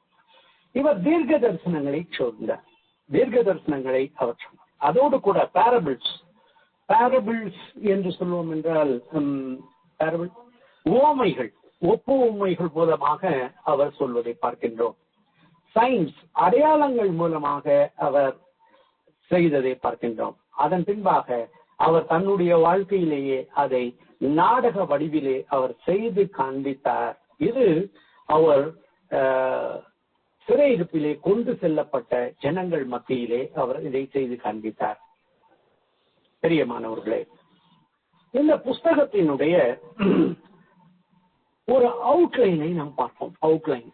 இவர் தீர்க்க தரிசனங்களை சொன்னார். தீர்க்க தரிசனங்களை அவர் சொன்னார். அதோடு கூட பேரபிள்ஸ் என்று சொல்லுவோம் என்றால் உவமைகள், ஒப்பு உண்மைகள் மூலமாக அவர் சொல்வதை பார்க்கின்றோம். சயின்ஸ், அடையாளங்கள் மூலமாக அவர் செய்ததை பார்க்கின்றோம். அதன் பின்பாக அவர் தன்னுடைய வாழ்க்கையிலேயே அதை நாடக வடிவிலே அவர் செய்து காண்பித்தார். இது அவர் சிறையிருப்பிலே கொண்டு செல்லப்பட்ட ஜனங்கள் மத்தியிலே அவர் இதை செய்து காண்பித்தார். பிரியமானவர்களே, இந்த புஸ்தகத்தினுடைய ஒரு அவுட்லைனை நாம் பார்ப்போம். அவுட்லைன்,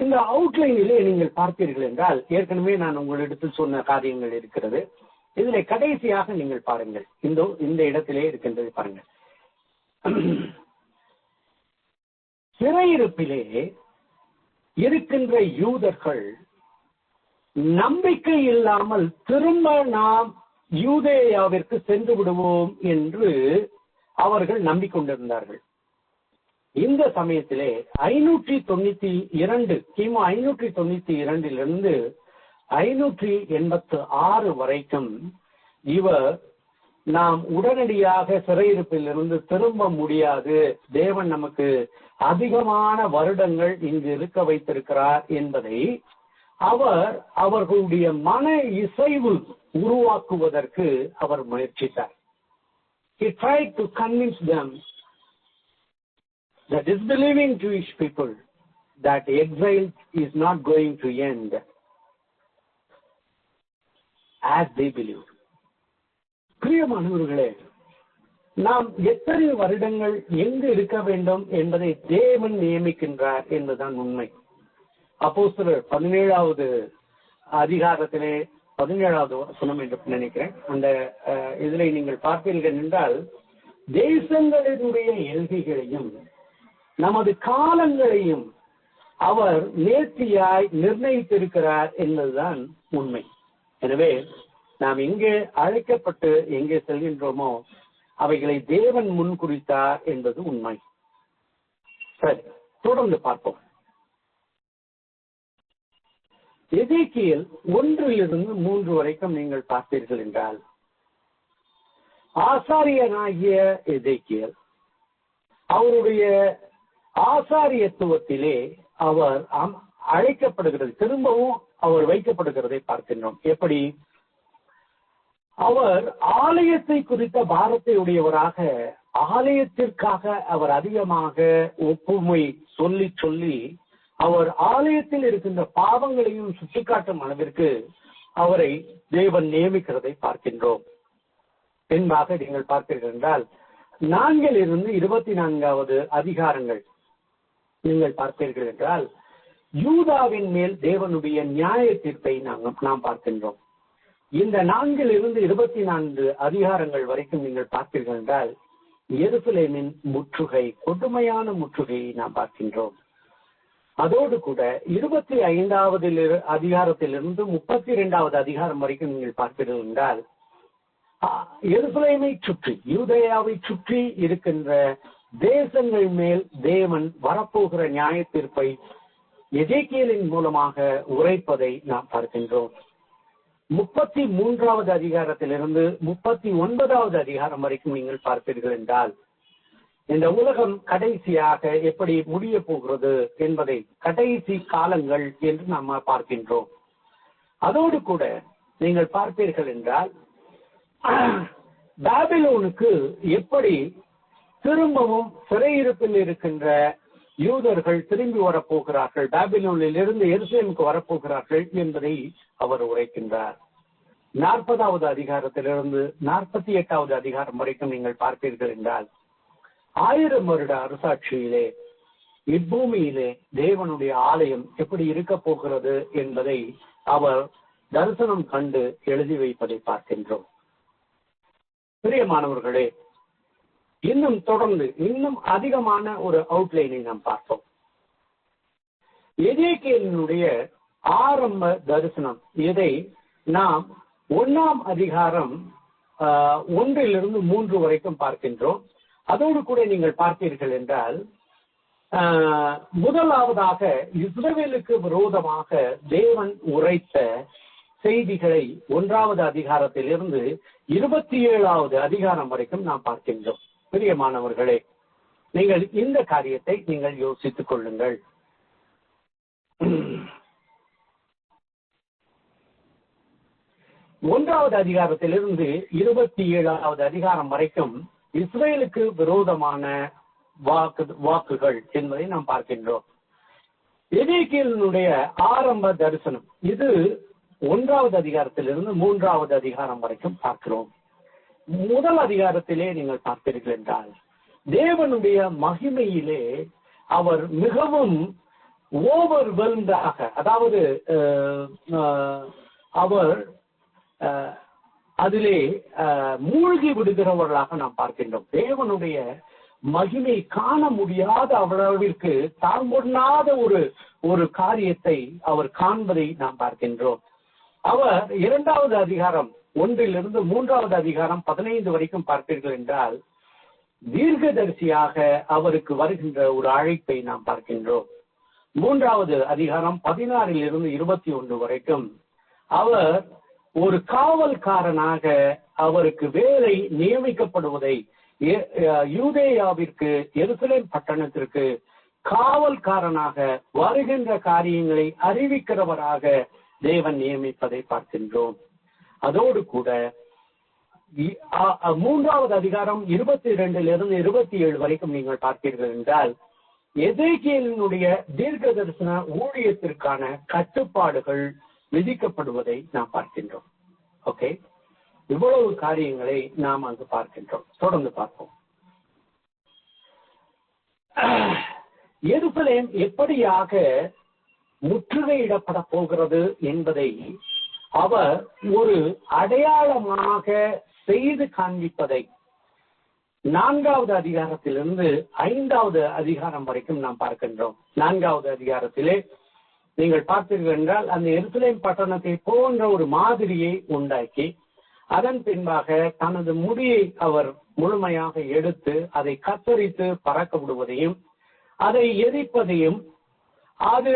இந்த அவுட்லைனிலே நீங்கள் பார்த்தீர்கள் என்றால் ஏற்கனவே நான் உங்களிடத்தில் சொன்ன காரியங்கள் இருக்கிறது. இதில் கடைசியாக நீங்கள் பாருங்கள், இந்த இடத்திலே இருக்கின்றது பாருங்கள். சிறையிருப்பிலே இருக்கின்ற யூதர்கள் நம்பிக்கை இல்லாமல் திரும்ப நாம் யூதேயாவிற்கு சென்று விடுவோம் என்று அவர்கள் நம்பிக்கொண்டிருந்தார்கள். இந்த சமயத்திலே 592 கிமு 592 586 வரைக்கும் இவர் நாம் உடனடியாக சிறையிருப்பிலிருந்து திரும்ப முடியாது, தேவன் நமக்கு அதிகமான வருடங்கள் இங்கு இருக்க வைத்திருக்கிறார் என்பதை அவர்களுடைய மன இசைவு உருவாக்குவதற்கு அவர் முயற்சித்தார். He tried to convince them, the disbelieving Jewish people, that exile is not going to end as they believe. பிரியமானவர்களே, நாம் எத்தனை வருடங்கள் எங்கு இருக்க வேண்டும் என்பதை தேவன் நியமிக்கின்றார் என்பதுதான் உண்மை. அப்போஸ்தலர் 17வது அதிகாரத்திலே 17வது வசனம் என்று நினைக்கிறேன். அந்த இதிலே நீங்கள் பார்ப்பீர்கள் என்றால், தேசங்களினுடைய எல்கைகளையும் நமது காலங்களையும் அவர் நேர்த்தியாய் நிர்ணயித்திருக்கிறார் என்பதுதான் உண்மை. எனவே நாம் எங்கே அழைக்கப்பட்டு எங்கே செல்கின்றோமோ அவைகளை தேவன் முன்குறித்தார் என்பது உண்மை. சரி, தொடர்ந்து பார்ப்போம். எசேக்கியேல் 1-3 வரைக்கும் நீங்கள் பார்த்தீர்கள் என்றால், ஆசாரியனாகிய எசேக்கியேல் அவருடைய ஆசாரியத்துவத்திலே அவர் அழைக்கப்படுகிறது, திரும்பவும் அவர் வைக்கப்படுகிறதை பார்க்கின்றோம். எப்படி? அவர் ஆலயத்தை குறித்த பாரத்தை உடையவராக, ஆலயத்திற்காக அவர் அதிகமாக ஒப்புமை சொல்லி சொல்லி அவர் ஆலயத்தில் இருக்கின்ற பாவங்களையும் சுட்டிக்காட்டும் அளவிற்கு அவரை தேவன் நியமிக்கிறதை பார்க்கின்றோம். பின்பாக நீங்கள் பார்த்தீர்கள் என்றால் 4-இருந்து 24வது அதிகாரங்கள் நீங்கள் பார்த்தீர்கள் என்றால், யூதாவின் மேல் தேவனுடைய நியாய தீர்ப்பை நாம் பார்க்கின்றோம். இந்த 4-இருந்து 24 அதிகாரங்கள் வரைக்கும் நீங்கள் பார்த்தீர்கள் என்றால், எருசலேமின் முற்றுகை, கொடுமையான முற்றுகையை நாம் பார்க்கின்றோம். அதோடு கூட 25வது அதிகாரத்திலிருந்து 32வது அதிகாரம் வரைக்கும் நீங்கள் பார்ப்பீர்கள் என்றால், எருசலேமை சுற்றி, யூதேயாவை சுற்றி இருக்கின்ற தேசங்கள் மேல் தேவன் வரப்போகிற நியாய தீர்ப்பை எசேக்கியேலின் மூலமாக உரைப்பதை நாம் பார்க்கின்றோம். 33வது அதிகாரத்திலிருந்து 39வது அதிகாரம் வரைக்கும் நீங்கள் பார்ப்பீர்கள் என்றால், இந்த உலகம் கடைசியாக எப்படி முடிய போகிறது என்பதை, கடைசி காலங்கள் என்று நாம் பார்க்கின்றோம். அதோடு கூட நீங்கள் பார்ப்பீர்கள் என்றால், பாபிலோனுக்கு எப்படி திரும்பவும் சிறையிருப்பில் இருக்கின்ற யூதர்கள் திரும்பி வரப்போகிறார்கள், பாபிலோனில் இருந்து எருசலேமுக்கு வரப்போகிறார்கள் என்பதை அவர் உரைக்கின்றார். 40வது அதிகாரத்திலிருந்து 48வது அதிகாரம் வரைக்கும் நீங்கள் பார்ப்பீர்கள் என்றால், 1000 வருட அரசாட்சியிலே இப்பூமியிலே தேவனுடைய ஆலயம் எப்படி இருக்க போகிறது என்பதை அவர் தரிசனம் கண்டு எழுதி வைப்பதை பார்க்கின்றோம். பிரியமானவர்களே, இன்னும் தொடர்ந்து இன்னும் அதிகமான ஒரு அவுட்லைனை நாம் பார்த்தோம். எசேக்கியேலினுடைய ஆரம்ப தரிசனம் இதை நாம் 1ஆம் அதிகாரம் 1-லிருந்து 3 வரைக்கும் பார்க்கின்றோம். அதோடு கூட நீங்கள் பார்த்தீர்கள் என்றால், முதலாவதாக இஸ்ரவேலுக்கு விரோதமாக தேவன் உரைத்த செய்திகளை 1வது அதிகாரத்திலிருந்து 27வது அதிகாரம் வரைக்கும் நாம் பார்க்கின்றோம். பிரியமானவர்களே, நீங்கள் இந்த காரியத்தை நீங்கள் யோசித்துக் கொள்ளுங்கள். 1வது அதிகாரத்திலிருந்து 27வது அதிகாரம் வரைக்கும் இஸ்ரேலுக்கு விரோதமான வாக்குகள் என்பதை நாம் பார்க்கின்றோம். எசேக்கியேலினுடைய ஆரம்ப தரிசனம் இது 1வது அதிகாரத்திலிருந்து 3வது அதிகாரம் வரைக்கும் பார்க்கிறோம். முதல் அதிகாரத்திலே நீங்கள் பார்த்தீர்கள் என்றால், தேவனுடைய மகிமையிலே அவர் மிகவும் ஓவர்வெல்ம்டாக, அதாவது அவர் அதிலே மூழ்கி விடுகிறவர்களாக நாம் பார்க்கின்றோம். தேவனுடைய மகிமை காண முடியாத அளவிற்கு தாங்கொண்ணாத ஒரு காரியத்தை அவர் காண்பதை நாம் பார்க்கின்றோம். அவர் 2வது அதிகாரம் 1 3வது அதிகாரம் 15 வரைக்கும் பார்ப்பீர்கள் என்றால் தீர்க்கதரிசியாக அவருக்கு வருகின்ற ஒரு அழைப்பை நாம் பார்க்கின்றோம். 3வது அதிகாரம் 16 21 வரைக்கும் அவர் ஒரு காவல்காரனாக அவருக்கு வேலை நியமிக்கப்படுவதை, யூதேயாவிற்கு எருசலேம் பட்டணத்திற்கு காவல்காரனாக வருகின்ற காரியங்களை அறிவிக்கிறவராக தேவன் நியமிப்பதை பார்க்கின்றோம். அதோடு கூட 3வது அதிகாரம் 22 27 வரைக்கும் நீங்கள் பார்த்தீர்கள் என்றால் எசேக்கியேலினுடைய தீர்க்க தரிசன ஊழியத்திற்கான கட்டுப்பாடுகள் விதிக்கப்படுவதை நாம் பார்க்கின்றோம். ஓகே, இவ்வளவு காரியங்களை நாம் அங்கு பார்க்கின்றோம். தொடர்ந்து பார்ப்போம். எருசலேம் எப்படியாக முற்றுகையிடப்பட போகிறது என்பதை அவர் ஒரு அடையாளமாக செய்து காண்பிப்பதை 4வது அதிகாரத்திலிருந்து 5வது அதிகாரம் வரைக்கும் நாம் பார்க்கின்றோம். 4வது அதிகாரத்திலே நீங்கள் பார்த்தீர்கள் என்றால் அந்த எருசலேம் பட்டணத்தை போன்ற ஒரு மாதிரியை உண்டாக்கி அதன் பின்பாக தனது முடியை அவர் முழுமையாக எடுத்து அதை கத்தரித்து பறக்க விடுவதையும் அதை எரிப்பதையும் அது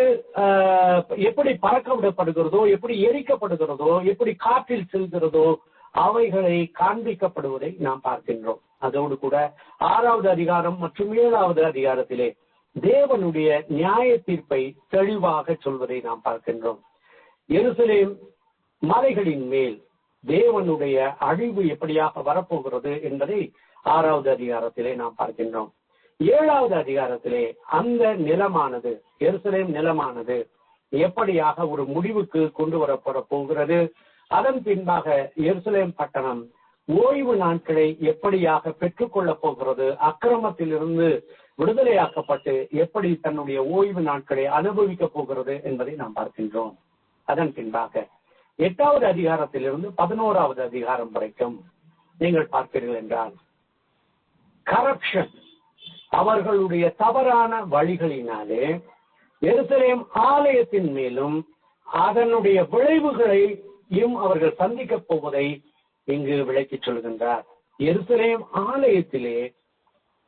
எப்படி பறக்க விடப்படுகிறதோ, எப்படி எரிக்கப்படுகிறதோ, எப்படி காற்றில் செல்கிறதோ அவைகளை காண்பிக்கப்படுவதை நாம் பார்க்கின்றோம். அதோடு கூட 6வது அதிகாரம் மற்றும் 7வது அதிகாரத்திலே தேவனுடைய நியாய தீர்ப்பை தெளிவாக சொல்வதை நாம் பார்க்கின்றோம். எருசலேம் மலைகளின் மேல் தேவனுடைய அழிவு எப்படியாக வரப்போகிறது என்பதை 6வது அதிகாரத்திலே நாம் பார்க்கின்றோம். 7வது அதிகாரத்திலே அந்த நிலமானது, எருசலேம் நிலமானது எப்படியாக ஒரு முடிவுக்கு கொண்டு வரப்பட போகிறது, அதன் பின்பாக எருசலேம் பட்டணம் ஓய்வு நாட்களை எப்படியாக பெற்றுக்கொள்ளப் போகிறது, அக்கிரமத்திலிருந்து விடுதலையாக்கப்பட்டு எப்படி தன்னுடைய ஓய்வு நாட்களை அனுபவிக்க போகிறது என்பதை நாம் பார்க்கின்றோம். அதன் பின்பாக 8வது அதிகாரத்திலிருந்து 11வது அதிகாரம் வரைக்கும் நீங்கள் பார்ப்பீர்கள் என்றால் கரப்ஷன், அவர்களுடைய தவறான வழிகளினாலே எருசலேம் ஆலயத்தின் மேலும் அதனுடைய விளைவுகளையும் அவர்கள் சந்திக்க போவதை இங்கு விளக்கிச் சொல்கின்றார். எருசலேம் ஆலயத்திலே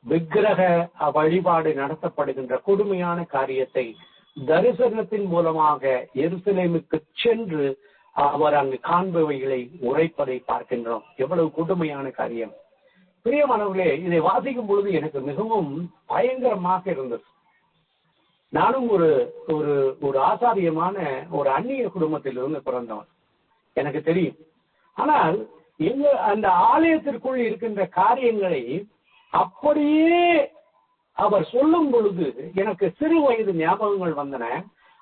விக்கிரக வழிபாடு நடத்தப்படுகின்ற கொடுமையான காரியத்தை தரிசனத்தின் மூலமாக எருசலேமுக்கு சென்று அவர் அங்கு காண்பவைகளை உரைப்பதை பார்க்கின்றோம். எவ்வளவு கொடுமையான காரியம்! பிரியமானவர்களே, இதை வாசிக்கும் பொழுது எனக்கு மிகவும் பயங்கரமாக இருந்தது. நானும் ஒரு ஒரு ஒரு ஆசாரியமான ஒரு அந்நிய குடும்பத்திலிருந்து பிறந்தவன், எனக்கு தெரியும். ஆனால் அந்த ஆலயத்திற்குள் இருக்கின்ற காரியங்களை அப்படியே அவர் சொல்லும் பொழுது எனக்கு சிறு வயது ஞாபகங்கள் வந்தன.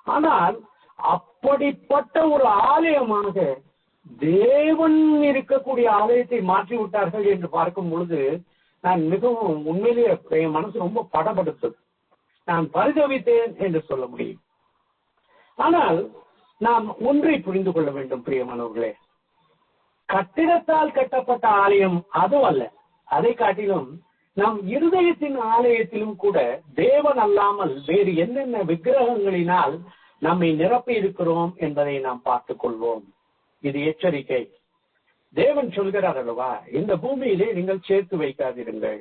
ஆனால் அப்படிப்பட்ட ஒரு ஆலயமாக தேவன் இருக்கக்கூடிய ஆலயத்தை மாற்றி விட்டார்கள் என்று பார்க்கும் பொழுது நான் மிகவும் உண்மையிலேயே என் மனசு ரொம்ப படபடுத்தது. நான் பரிதவித்தேன் என்று சொல்ல முடியும். ஆனால் நாம் ஒன்றை புரிந்து கொள்ள வேண்டும் பிரியமானவர்களே, கட்டிடத்தால் கட்டப்பட்ட ஆலயம் அதுவும் அல்ல, அதை காட்டிலும் நம் இருதயத்தின் ஆலயத்திலும் கூட தேவன் அல்லாமல் வேறு என்னென்ன விக்கிரகங்களினால் நம்மை நிரப்பி இருக்கிறோம் என்பதை நாம் பார்த்துக் கொள்வோம். இது எச்சரிக்கை. தேவன் சொல்கிறார் அல்லவா, இந்த பூமியிலே நீங்கள் சேர்த்து வைக்காதிருங்கள்,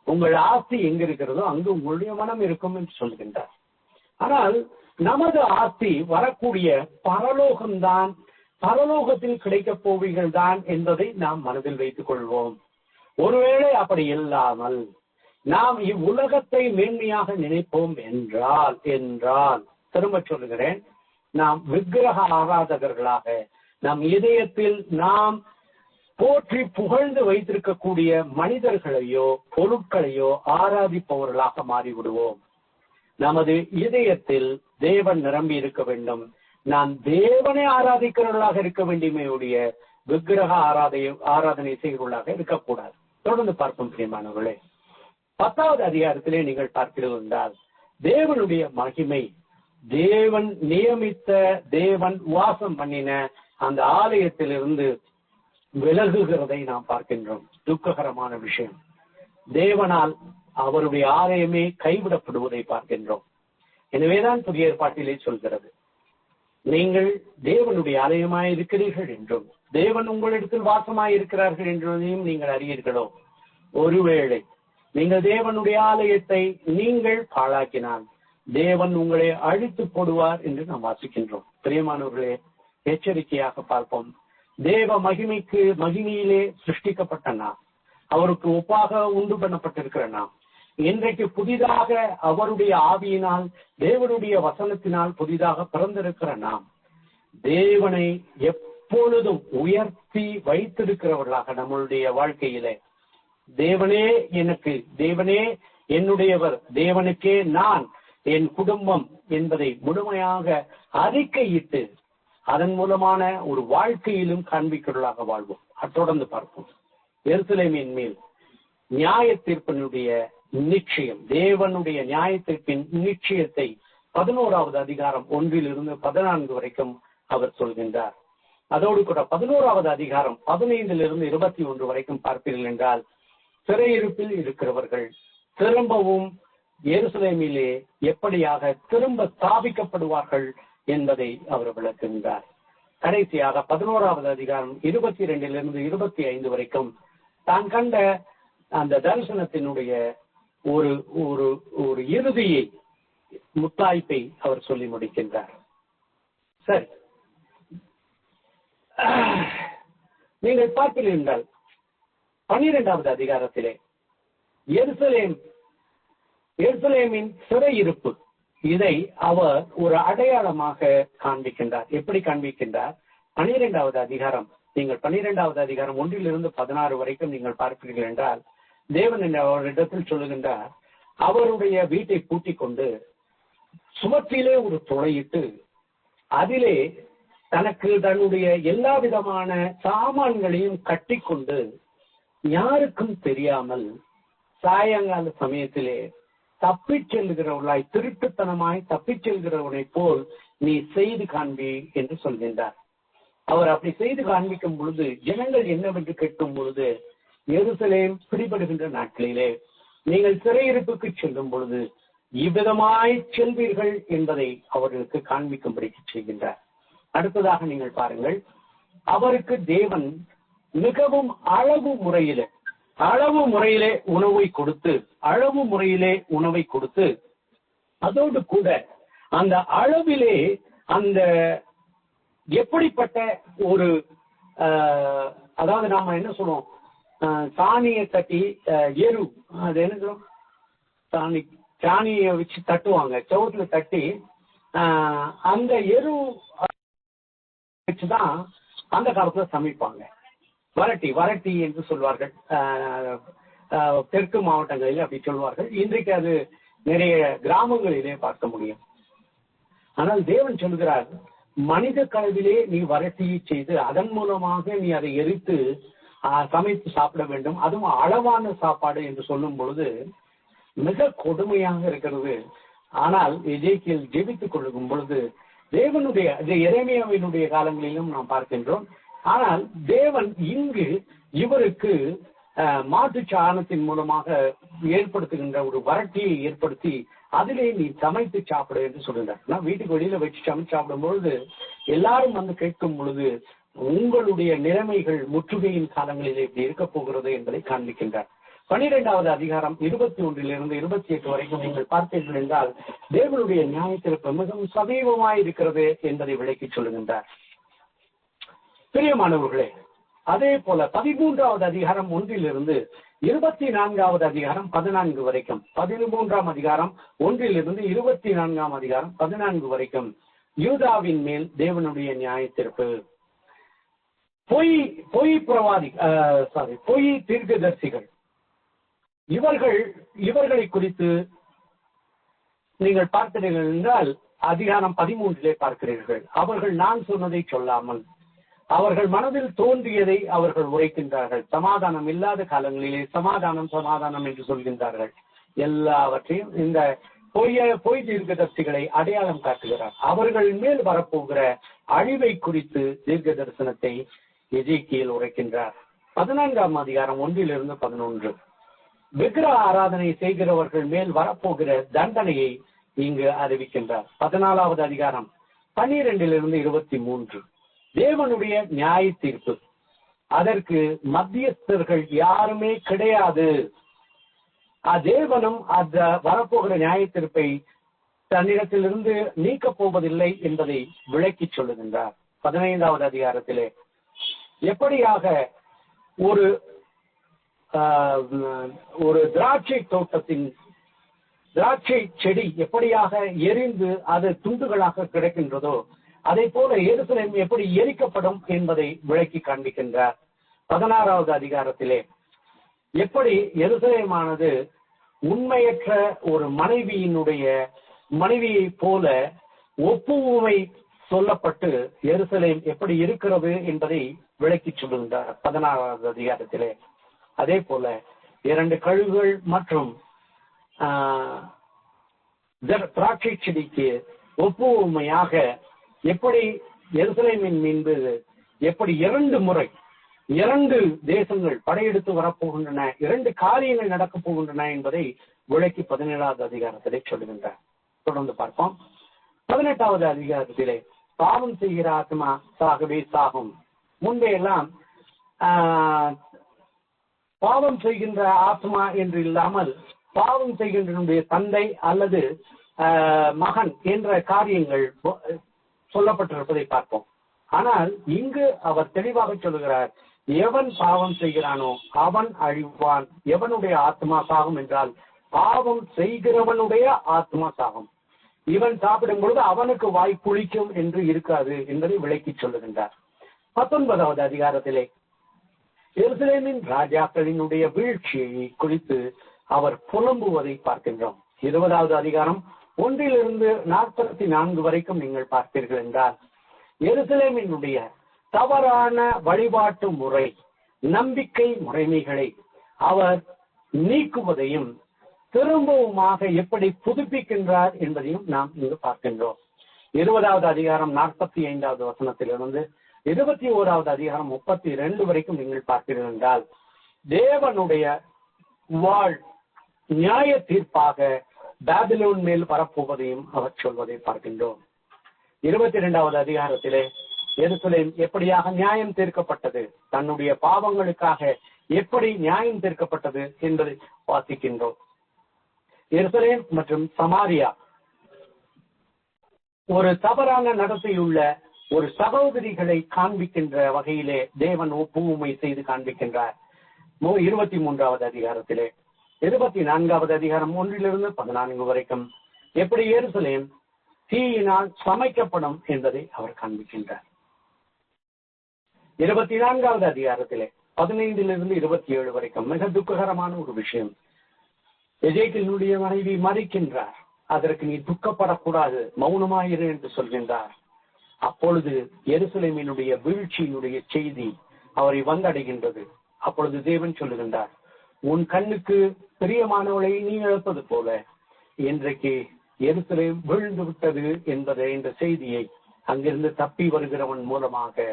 உங்கள் ஆஸ்தி எங்க இருக்கிறதோ அங்கு உங்களுடைய மனம் இருக்கும் என்று சொல்கின்றார். ஆனால் நமது ஆஸ்தி வரக்கூடிய பரலோகம்தான், பரலோகத்தில் கிடைக்கப் போவீர்கள் தான் என்பதை நாம் மனதில் வைத்துக் கொள்வோம். ஒருவேளை அப்படி இல்லாமல் நாம் இவ்வுலகத்தை மேன்மையாக நினைப்போம் என்றால் திரும்ப சொல்லுகிறேன், நாம் விக்கிரக ஆராதகர்களாக நம் இதயத்தில் நாம் போற்றி புகழ்ந்து வைத்திருக்கக்கூடிய மனிதர்களையோ பொருட்களையோ ஆராதிப்பவர்களாக மாறிவிடுவோம். நமது இதயத்தில் தேவன் நிரம்பி இருக்க வேண்டும். நாம் தேவனை ஆராதிக்கிறவர்களாக இருக்க வேண்டுமே ஒழிய விக்கிரக ஆராதனை செய்கிறவர்களாக இருக்கக்கூடாது. தொடர்ந்து பார்ப்போம் பிரியமானவர்களே. 10வது அதிகாரத்திலே நீங்கள் பார்க்கிறீர்கள் என்றால் தேவனுடைய மகிமை, தேவன் நியமித்த, தேவன் வாசம் பண்ணின அந்த ஆலயத்திலிருந்து விலகுகிறதை நாம் பார்க்கின்றோம். துக்ககரமான விஷயம். தேவனால் அவருடைய ஆலயமே கைவிடப்படுவதை பார்க்கின்றோம். எனவேதான் புதிய ஏற்பாட்டிலே சொல்கிறது, நீங்கள் தேவனுடைய ஆலயமாய் இருக்கிறீர்கள் என்றும் தேவன் உங்களிடத்தில் வாசமாய் இருக்கிறார்கள் என்றதையும் நீங்கள் அறியீர்களோ. ஒருவேளை நீங்கள் தேவனுடைய ஆலயத்தை நீங்கள் பாழாக்கினால் தேவன் உங்களை அழித்து போடுவார் என்று நாம் வாசிக்கின்றோம். பிரியமானவர்களே, எச்சரிக்கையாக பார்ப்போம். தேவ மகிமையிலே சிருஷ்டிக்கப்பட்ட நாம், அவருக்கு ஒப்பாக உண்டு பண்ணப்பட்டிருக்கிற நாம், இன்றைக்கு புதிதாக அவருடைய ஆவியினால் தேவனுடைய வசனத்தினால் புதிதாக பிறந்திருக்கிற நாம், தேவனை எப்பொழுதும் உயர்த்தி வைத்திருக்கிறவர்களாக நம்மளுடைய வாழ்க்கையிலே, தேவனே எனக்கு, தேவனே என்னுடையவர், தேவனுக்கே நான், என் குடும்பம் என்பதை முழுமையாக அறிக்கையிட்டு அதன் மூலமான ஒரு வாழ்க்கையிலும் காண்பிக்கிறவர்களாக வாழ்வோம். தொடர்ந்து பார்ப்போம். எருசலேமின் மேல் நியாய தீர்ப்பினுடைய நிச்சயம், தேவனுடைய நியாய தீர்ப்பின் நிச்சயத்தை 11வது அதிகாரம் 1 14 வரைக்கும் அவர் சொல்கின்றார். அதோடு கூட 11வது அதிகாரம் 15 21 வரைக்கும் பார்ப்பீர்கள் என்றால், சிறையிருப்பில் இருக்கிறவர்கள் திரும்பவும் எருசலேமிலே எப்படியாக திரும்ப ஸ்தாபிக்கப்படுவார்கள் என்பதை அவர் விளக்குகின்றார். கடைசியாக 11வது அதிகாரம் 22 25 வரைக்கும் தான் கண்ட அந்த தரிசனத்தினுடைய ஒரு ஒரு ஒரு இறுதியை, முத்தாய்ப்பை அவர் சொல்லி முடிக்கின்றார். சரி, நீங்கள் பார்க்கிறீர்கள் 12வது அதிகாரத்திலே எருசலேமின் சிறையிருப்பு, இதை அவர் ஒரு அடையாளமாக காண்பிக்கின்றார். எப்படி காண்பிக்கின்றார்? 12வது அதிகாரம், நீங்கள் 12வது அதிகாரம் 1 16 வரைக்கும் நீங்கள் பார்க்கிறீர்கள் என்றால், தேவன் அவரிடத்தில் சொல்லுகின்றார், அவருடைய வீட்டை பூட்டிக் கொண்டு சுவற்றிலே ஒரு துளையிட்டு அதிலே தனக்கு தன்னுடைய எல்லா விதமான சாமான்களையும் கட்டிக்கொண்டு யாருக்கும் தெரியாமல் சாயங்கால சமயத்திலே தப்பிச் செல்கிறவர்களாய், திருட்டுத்தனமாய் தப்பிச் செல்கிறவனை போல் நீ செய்து காண்பி என்று சொல்கின்றார். அவர் அப்படி செய்து காண்பிக்கும் பொழுது ஜனங்கள் என்னவென்று கேட்கும் பொழுது, எருசலேம் பிடிபடுகின்ற நாட்களிலே நீங்கள் சிறையிருப்புக்கு செல்லும் பொழுது இவ்விதமாய் செல்வீர்கள் என்பதை அவர்களுக்கு காண்பிக்கும்படி செய்கின்றார். அடுத்ததாக நீங்கள் பாருங்கள், அவருக்கு தேவன் மிகவும் அளவு முறையிலே உணவை கொடுத்து அதோடு கூட அந்த அளவிலே அந்த எப்படிப்பட்ட ஒரு அதாவது நாம என்ன சொல்லுவோம், சாணியை தட்டி எரு, அது என்ன சொல்லுவோம், சாணியை வச்சு தட்டுவாங்க, சவுத்துல தட்டி அந்த எரு வச்சுதான் அந்த காலத்துல சமைப்பாங்க. வரட்டி என்று சொல்வார்கள், தெற்கு மாவட்டங்களில் அப்படி சொல்வார்கள். இன்றைக்கு அது நிறைய கிராமங்களிலே பார்க்க முடியும். ஆனால் தேவன் சொல்கிறார், மனித கலவிலே நீ வரட்டியை செய்து அதன் மூலமாக நீ அதை எரித்து சமைத்து சாப்பிட வேண்டும், அதுவும் அளவான சாப்பாடு என்று சொல்லும் பொழுது மிக கொடுமையாக இருக்கிறது. ஆனால் எசேக்கியேல் ஜெபித்துக் கொள்ளும் பொழுது தேவனுடைய எரேமியாவினுடைய காலங்களிலும் நாம் பார்க்கின்றோம். ஆனால் தேவன் இங்கு இவருக்கு மாட்டு சாணத்தின் மூலமாக ஏற்படுத்துகின்ற ஒரு வறட்சியை ஏற்படுத்தி அதிலே நீ சமைத்து சாப்பிடு என்று சொல்லுகிறார். நான் வீட்டுக்கு வெளியில வச்சு சமைச்சு சாப்பிடும் பொழுது எல்லாரும் வந்து கேட்கும் பொழுது உங்களுடைய நிலைமைகள் முற்றுகையின் காலங்களிலே இப்படி இருக்க போகிறது என்பதை காண்பிக்கின்றார். 12வது அதிகாரம் 21 28 வரைக்கும் நீங்கள் பார்த்தீர்கள் என்றால் தேவனுடைய நியாயத்திற்கு மிகவும் சமீபமாய் இருக்கிறது என்பதை விளக்கி சொல்லுகின்றார். பிரியமானவர்களே, அதே போல 13வது அதிகாரம் 1 24வது அதிகாரம் 14 வரைக்கும், 13ஆம் அதிகாரம் 1 24ஆம் அதிகாரம் 14 வரைக்கும் யூதாவின் மேல் தேவனுடைய நியாயத்திற்கு பொய் தீர்க்கதரிசிகள், இவர்களை குறித்து நீங்கள் பார்த்தீர்கள் என்றால் அதிகாரம் 13 பார்க்கிறீர்கள். அவர்கள் நான் சொன்னதை சொல்லாமல் அவர்கள் மனதில் தோன்றியதை அவர்கள் உரைக்கின்றார்கள். சமாதானம் இல்லாத காலங்களிலே சமாதானம் என்று சொல்கின்றார்கள். எல்லாவற்றையும் இந்த பொய் தீர்க்கதரிசிகளை அடையாளம் காட்டுகிறார். அவர்கள் மேல் வரப்போகிற அழிவை குறித்து தீர்க்க தரிசனத்தை எசேக்கியேல் உரைக்கின்றார். 14ஆம் அதிகாரம் 1 11 விக்கிரக ஆராதனை செய்கிறவர்கள் மேல் வரப்போகிற தண்டனையை இங்கு அறிவிக்கின்றார். 14வது அதிகாரம் 12 - 23. தேவனுடைய நியாய தீர்ப்பு. அதற்கு மத்தியஸ்தர்கள் யாருமே கிடையாது. தேவனும் அந்த வரப்போகிற நியாய தீர்ப்பை தன்னிடத்திலிருந்து நீக்கப் போவதில்லை என்பதை விளக்கி சொல்லுகின்றார். 15வது அதிகாரத்திலே எப்படியாக ஒரு திராட்சை தோட்டத்தின் திராட்சை செடி எப்படியாக எரிந்து அது துண்டுகளாக கிடைக்கின்றதோ அதை போல எருசலேம் எப்படி எரிக்கப்படும் என்பதை விளக்கி காண்பிக்கின்றார். 16வது அதிகாரத்திலே எப்படி எருசலேமானது உண்மையற்ற ஒரு மனைவியை போல ஒப்புமை சொல்லப்பட்டு எருசலேம் எப்படி இருக்கிறது என்பதை விளக்கி சொல்லுகின்றார் 16வது அதிகாரத்திலே. அதே போல 2 கழுகுகள் மற்றும் திராட்சை செடிக்கு ஒப்புமையாக எப்படி எருசலேமின் மீது எப்படி 2 முறை 2 தேசங்கள் படையெடுத்து வரப்போகின்றன, 2 காரியங்கள் நடக்கப் போகின்றன என்பதை விளக்கி 17வது அதிகாரத்திலே சொல்லுகின்றார். தொடர்ந்து பார்ப்போம். 18வது அதிகாரத்திலே பாவம் செய்கிற ஆத்மா சாகவே சாகும். முன்பே எல்லாம் பாவம் செய்கின்ற ஆத்மா என்று இல்லாமல் பாவம் செய்கின்ற தந்தை அல்லது மகன் என்ற காரியங்கள் சொல்லப்பட்டிருப்பதை பார்ப்போம். ஆனால் இங்கு அவர் தெளிவாக சொல்லுகிறார், எவன் பாவம் செய்கிறானோ அவன் அழிவான். எவனுடைய ஆத்மா சாகும் என்றால் பாவம் செய்கிறவனுடைய ஆத்மா சாகும். இவன் சாப்பிடும் பொழுது அவனுக்கு வாய் புளிக்கும் என்று இருக்காது என்பதை விளக்கி சொல்லுகின்றார். 19வது அதிகாரத்திலே எருசலேமின் ராஜாக்களினுடைய வீழ்ச்சியை குறித்து அவர் புலம்புவதை பார்க்கின்றோம். 20வது அதிகாரம் 1 - 44 வரைக்கும் நீங்கள் பார்ப்பீர்கள் என்றால் எருசலேமினுடைய தவறான வழிபாட்டு முறை, நம்பிக்கை முறைமைகளை அவர் நீக்குவதையும் திரும்பவுமாக எப்படி புதுப்பிக்கின்றார் என்பதையும் நாம் இங்கு பார்க்கின்றோம். 20வது அதிகாரம் 45வது வசனத்திலிருந்து 21வது அதிகாரம் 32 வரைக்கும் நீங்கள் பார்க்கிறீர்கள் என்றால் தேவனுடைய நியாய தீர்ப்பாக பாபிலோன் மேல் வரப்போவதையும் அவர் சொல்வதை பார்க்கின்றோம். 22வது அதிகாரத்திலே எருசலேம் எப்படியாக நியாயம் தீர்க்கப்பட்டது, தன்னுடைய பாவங்களுக்காக எப்படி நியாயம் தீர்க்கப்பட்டது என்பதை வாசிக்கின்றோம். எருசலேம் மற்றும் சமாரியா ஒரு தவறான நடத்தையுள்ள ஒரு சகோதரிகளை காண்பிக்கின்ற வகையிலே தேவன் ஒப்புமை செய்து காண்பிக்கின்றார். 23வது அதிகாரத்திலே 24வது அதிகாரம் 1 - 14 வரைக்கும் எப்படி எருசலேம் தீயினால் சமைக்கப்படும் என்பதை அவர் காண்பிக்கின்றார். 24வது அதிகாரத்திலே 15 - 27 வரைக்கும் மிக துக்ககரமான ஒரு விஷயம். எசேக்கியேலுடைய மனைவி மரிக்கின்றார். அதற்கு நீ துக்கப்படக்கூடாது, மௌனமாயிரு என்று சொல்கின்றார். அப்பொழுது எருசலேமினுடைய வீழ்ச்சியினுடைய செய்தி அவரை வந்தடைகின்றது. அப்பொழுது தேவன் சொல்லுகின்றார், உன் கண்ணுக்கு பிரியமானவளை நீ இழப்பது போல இன்றைக்கு எருசலேம் விழுந்து விட்டது என்பதை இந்த செய்தியை அங்கிருந்து தப்பி வருகிறவன் மூலமாக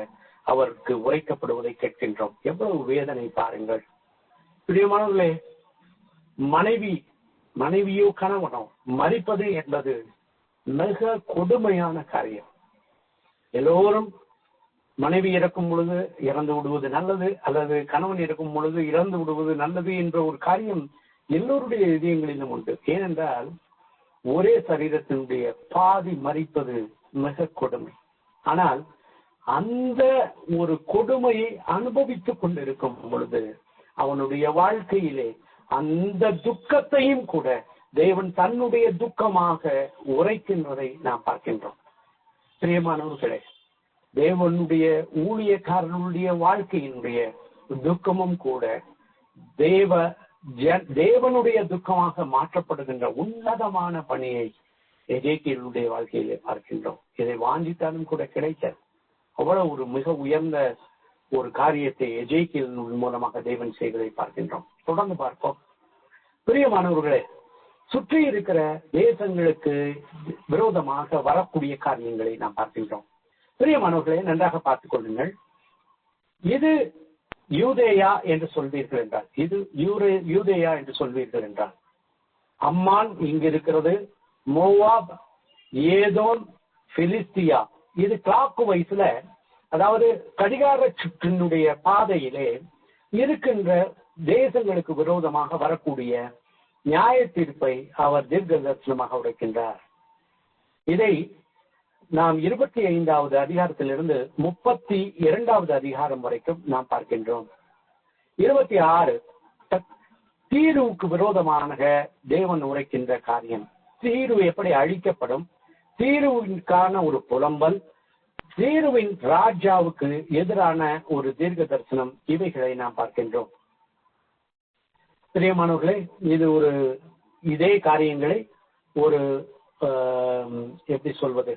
அவருக்கு உரைக்கப்படுவதை கேட்கின்றோம். எவ்வளவு வேதனை பாருங்கள் பிரியமானவர்களே. மனைவியோ கணவனோ மரிப்பது என்பது மிக கொடுமையான காரியம். எல்லோரும் மனைவி இறக்கும் பொழுது இறந்து விடுவது நல்லது, அல்லது கணவன் இறக்கும் பொழுது இறந்து விடுவது நல்லது என்ற ஒரு காரியம் எல்லோருடைய இதயங்களிலும் உண்டு. ஏனென்றால் ஒரே சரீரத்தினுடைய பாதி மரிப்பது மிக கொடுமை. ஆனால் அந்த ஒரு கொடுமையை அனுபவித்துக் கொண்டிருக்கும் பொழுது அவனுடைய வாழ்க்கையிலே அந்த துக்கத்தையும் கூட தேவன் தன்னுடைய துக்கமாக உரைக்கின்றதை நாம் பார்க்கின்றோம். பிரியமானவர்களே, தேவனுடைய ஊழியக்காரனுடைய வாழ்க்கையினுடைய துக்கமும் கூட தேவனுடைய துக்கமாக மாற்றப்படுகின்ற உன்னதமான பணியை எசேக்கியேலுடைய வாழ்க்கையிலே பார்க்கின்றோம். இதை வாஞ்சித்தாலும் கூட கிடைக்காது. அவ்வளவு ஒரு மிக உயர்ந்த ஒரு காரியத்தை எசேக்கியேல் மூலமாக தேவன் செய்வதை பார்க்கின்றோம். தொடர்ந்து பார்ப்போம். பிரியமானவர்களே, சுற்றி இருக்கிற தேசங்களுக்கு விரோதமாக வரக்கூடிய காரியங்களை நாம் பார்க்கின்றோம். பிரியமானவர்களே, நன்றாக பார்த்துக் கொள்ளுங்கள். இது யூதேயா என்று சொல்வீர்கள் என்றால், இது யூதேயா என்று சொல்வீர்கள் என்றால், அம்மான் இங்கு இருக்கிறது, மோவாப், ஏதோம், பிலிஸ்தியா, இது கிளாக் வைஸ்ல, அதாவது கடிகார சுற்றினுடைய பாதையிலே இருக்கின்ற தேசங்களுக்கு விரோதமாக வரக்கூடிய நியாய தீர்ப்பை அவர் தீர்க்க தரிசனமாக உரைக்கின்றார். இதை நாம் 25வது அதிகாரத்திலிருந்து 32வது அதிகாரம் வரைக்கும் நாம் பார்க்கின்றோம். 26 தீருவுக்கு விரோதமாக தேவன் உரைக்கின்ற காரியம், தீரு எப்படி அழிக்கப்படும், தீருவிற்கான ஒரு புலம்பல், தீருவின் ராஜாவுக்கு எதிரான ஒரு தீர்க்க தரிசனம், இவைகளை நாம் பார்க்கின்றோம். பிரியமானவர்களே, இது ஒரு இதே காரியங்களை ஒரு எப்படி சொல்வது,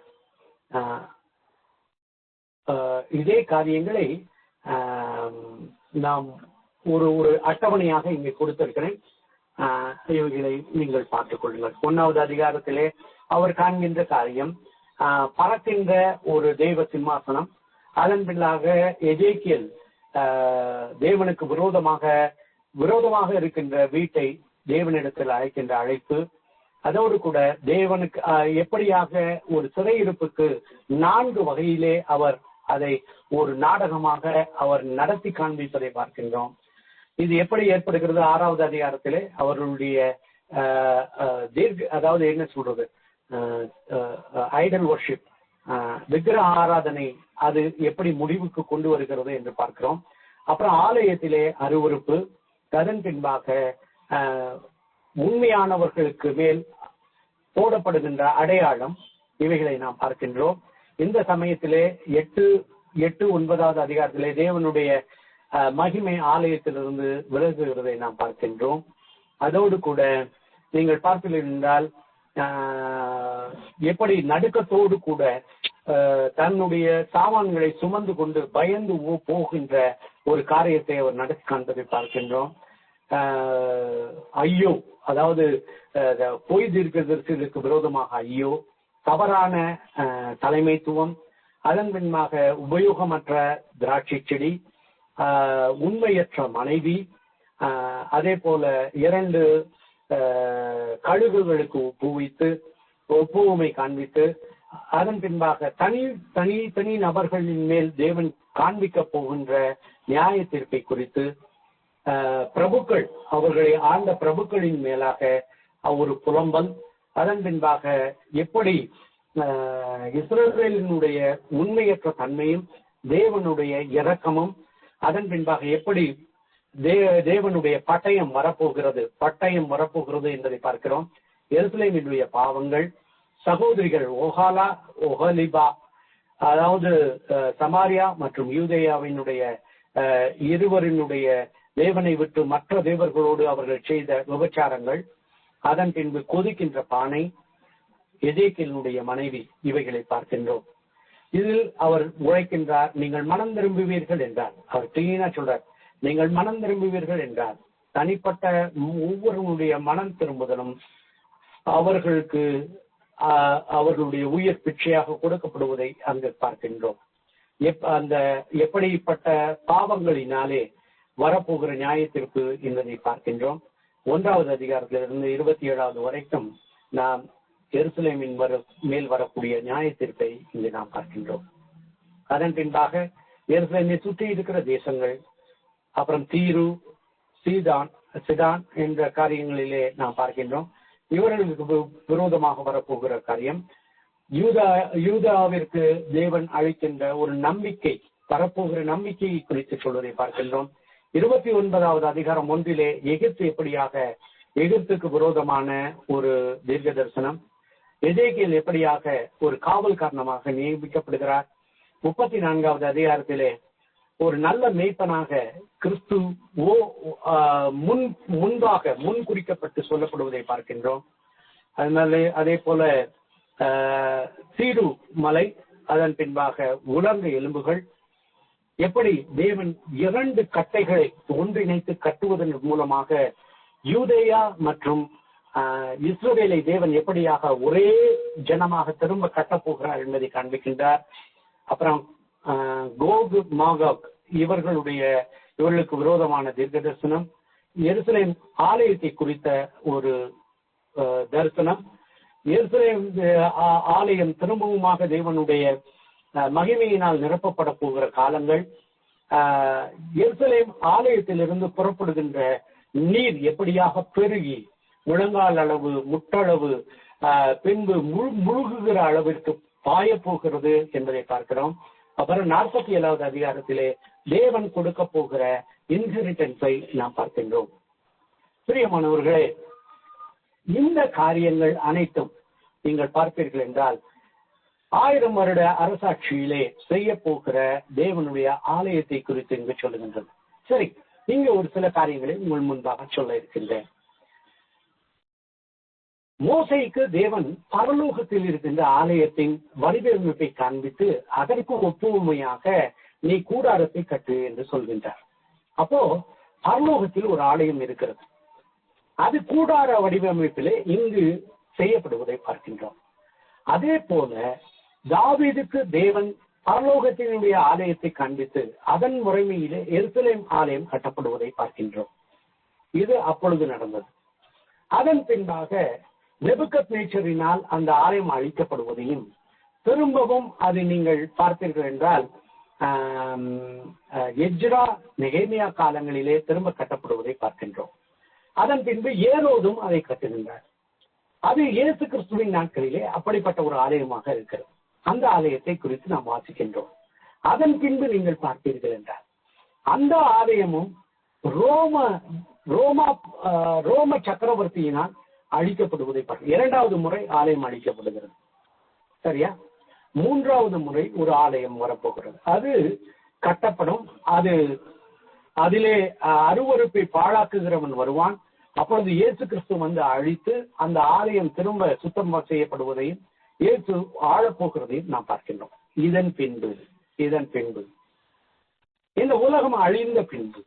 இதே காரியங்களை நாம் ஒரு ஒரு அட்டவணையாக இங்கே கொடுத்திருக்கிறேன். இவைகளை நீங்கள் பார்த்துக் கொள்ளுங்கள். 1வது அதிகாரத்திலே அவர் காண்கின்ற காரியம் பறக்கின்ற ஒரு தெய்வ சிம்மாசனம். அதன் பின்னாக எஜேக்கியல் தேவனுக்கு விரோதமாக இருக்கின்ற வீட்டை தேவனிடத்தில் அழைக்கின்ற அழைப்பு. அதோடு கூட தேவனுக்கு எப்படியாக ஒரு சிறையிருப்புக்கு 4 வகையிலே அவர் அதை ஒரு நாடகமாக அவர் நடத்தி காண்பிப்பதை பார்க்கின்றோம். இது எப்படி ஏற்படுகிறது? 6வது அதிகாரத்திலே அவர்களுடைய அதாவது என்ன சொல்றது, ஐடல் வர்ஷிப், விக்கிரக ஆராதனை, அது எப்படி முடிவுக்கு கொண்டு வருகிறது என்று பார்க்கிறோம். அப்புறம் ஆலயத்திலே அருவருப்பு, அதன் பின்பாக உண்மையானவர்களுக்கு மேல் போடப்படுகின்ற அடையாளம், இவைகளை நாம் பார்க்கின்றோம். இந்த சமயத்திலே 8-9வது அதிகாரத்திலே தேவனுடைய மகிமை ஆலயத்திலிருந்து விலகுகிறதை நாம் பார்க்கின்றோம். அதோடு கூட நீங்கள் பார்ப்பீர்கள் என்றால் எப்படி நடுக்கத்தோடு கூட தன்னுடைய சாமான்களை சுமந்து கொண்டு பயந்து போகின்ற ஒரு காரியத்தை அவர் நடத்தி காண்பதை பார்க்கின்றோம். ஐயோ, அதாவது பொய் தீர்க்கதரிசிகளுக்கு விரோதமாக ஐயோ, தவறான தலைமைத்துவம், அதன் பின்பாக உபயோகமற்ற திராட்சை செடி, உண்மையற்ற மனைவி, அதே போல 2 கழுகுகளுக்கு ஒப்புமை காண்பித்து, அதன் பின்பாக தனி நபர்களின் மேல் தேவன் காண்பிக்க போகின்ற நியாய தீர்ப்பை குறித்து, பிரபுக்கள், அவர்களை ஆண்ட பிரபுக்களின் மேலாக ஒரு புலம்பல், அதன் பின்பாக எப்படி இஸ்ரவேலினுடைய உண்மையற்ற தன்மையும் தேவனுடைய இரக்கமும், அதன் பின்பாக எப்படி தேவனுடைய பட்டயம் வரப்போகிறது என்பதை பார்க்கிறோம். எருசலேமினுடைய பாவங்கள், சகோதரிகள் ஓஹாலா, ஒஹலிபா, அதாவது சமாரியா மற்றும் யூதேயாவினுடைய இருவரினுடைய தேவனை விட்டு மற்ற தேவர்களோடு அவர்கள் செய்த விபச்சாரங்கள், அதன் பின்பு கொதிக்கின்ற பானை, எஜேக்கியலுடைய மனைவி, இவைகளை பார்க்கின்றோம். இதில் அவர் உழைக்கின்றார், நீங்கள் மனம் திரும்புவீர்கள் என்றார். அவர் கிளீனா சொல்றார், நீங்கள் மனம் திரும்புவீர்கள் என்றார். தனிப்பட்ட ஒவ்வொருவருடைய மனம் திரும்புதலும் அவர்களுக்கு அவர்களுடைய உயிர் பிச்சையாக கொடுக்கப்படுவதை அங்கு பார்க்கின்றோம். அந்த எப்படிப்பட்ட பாவங்களினாலே வரப்போகிற நியாயத்திற்கு என்பதை பார்க்கின்றோம். 1வது அதிகாரத்திலிருந்து 27வது வரைக்கும் நாம் எருசலேமின் மேல் வரக்கூடிய நியாயத்தீர்ப்பை இங்கு நாம் பார்க்கின்றோம். அதன் பின்பாக எருசலேமை சுற்றி இருக்கிற தேசங்கள், அப்புறம் தீரு, சிடான் என்ற காரியங்களிலே நாம் பார்க்கின்றோம். இவர்களுக்கு விரோதமாக வரப்போகிற காரியம், யூதாவிற்கு தேவன் அளிக்கின்ற ஒரு நம்பிக்கை, வரப்போகிற நம்பிக்கையை குறித்து சொல்வதை பார்க்கின்றோம். 29வது அதிகாரம் 1 எகிப்து எப்படியாக எகிப்துக்கு விரோதமான ஒரு தீர்க்க தரிசனம், எசேக்கியேல் எப்படியாக ஒரு காவல் காரணமாக நியமிக்கப்படுகிறார். 34வது அதிகாரத்திலே ஒரு நல்ல மேய்ப்பனாக கிறிஸ்து முன் குறிக்கப்பட்டு சொல்லப்படுவதை பார்க்கின்றோம். அதனால அதே போல சீடு மலை, அதன் பின்பாக உலர்ந்த எலும்புகள், எப்படி தேவன் 2 கட்டைகளை ஒன்றிணைத்து கட்டுவதன் மூலமாக யூதேயா மற்றும் இஸ்ரவேலை தேவன் எப்படியாக ஒரே ஜனமாக திரும்ப கட்டப்போகிறார் என்பதை காண்பிக்கின்றார். அப்புறம் கோக் மாகாக், இவர்களுடைய இவர்களுக்கு விரோதமான தீர்க்க தரிசனம், எருசலேம் ஆலயத்தை குறித்த ஒரு தரிசனம், எருசலேம் ஆலயம் திரும்பவுமாக தேவனுடைய மகிமையினால் நிரப்பப்பட போகிற காலங்கள், எருசலேம் ஆலயத்திலிருந்து புறப்படுகின்ற நீர் எப்படியாக பெருகி முழங்கால் அளவு, முட்டளவு, பின்பு முழுகுகிற அளவிற்கு பாய போகிறது என்பதை பார்க்கிறோம். அப்புறம் 47வது அதிகாரத்திலே தேவன் கொடுக்க போகிற இன்ஹெரிட்டன்ஸை நாம் பார்க்கின்றோம். பிரியமானவர்களே, இந்த காரியங்கள் அனைத்தும் நீங்கள் பார்ப்பீர்கள் என்றால் 1000 வருட அரசாட்சியிலே செய்ய போகிற தேவனுடைய ஆலயத்தை குறித்து இங்கு சொல்லுகின்றது. சரி, இங்க ஒரு சில காரியங்களை உங்கள் முன்பாக சொல்ல இருக்கின்றேன். மோசேக்கு தேவன் பரலோகத்தில் இருக்கின்ற ஆலயத்தின் வடிவமைப்பை காண்பித்து அதற்கு ஒப்புமையாக நீ கூடாரத்தை கட்டு என்று சொல்கின்றார். அப்போ பரலோகத்தில் ஒரு ஆலயம் இருக்கிறது, அது கூடார வடிவமைப்பிலே இங்கு செய்யப்படுவதை பார்க்கின்றோம். அதே போல தாவீதுக்கு தேவன் பரலோகத்தினுடைய ஆலயத்தை காண்பித்து அதன் முறைமையிலே எருசலேம் ஆலயம் கட்டப்படுவதை பார்க்கின்றோம். இது அப்பொழுது நடந்தது. அதன் பின்பாக நெபுகத்நேச்சரினால் அந்த ஆலயம் அழிக்கப்படுவதையும் திரும்பவும் அது நீங்கள் பார்த்தீர்கள் என்றால் எஜ்ரா நெகேமியா காலங்களிலே திரும்ப கட்டப்படுவதை பார்க்கின்றோம். அதன் பின்பு ஏரோதும் அதை கட்டுகின்றார். அது இயேசு கிறிஸ்துவின் நாட்களிலே அப்படிப்பட்ட ஒரு ஆலயமாக இருக்கிறது. அந்த ஆலயத்தை குறித்து நாம் வாசிக்கின்றோம். அதன் பின்பு நீங்கள் பார்த்தீர்கள் என்றால் அந்த ஆலயமும் ரோம சக்கரவர்த்தியினால் அழிக்கப்படுவதை பார்க்க 2வது முறை ஆலயம் அழிக்கப்படுகிறது. சரியா? 3வது முறை ஒரு ஆலயம் வரப்போகிறது, அது கட்டப்படும். அதிலே அருவருப்பை பாழாக்குகிறவன் வருவான். அப்பொழுது இயேசு கிறிஸ்து வந்து அழித்து அந்த ஆலயம் திரும்ப சுத்தம் செய்யப்படுவதையும் இயேசு ஆழப்போகிறதையும் நாம் பார்க்கின்றோம். இதன் பின்பு இந்த உலகம் அழிந்த பின்பு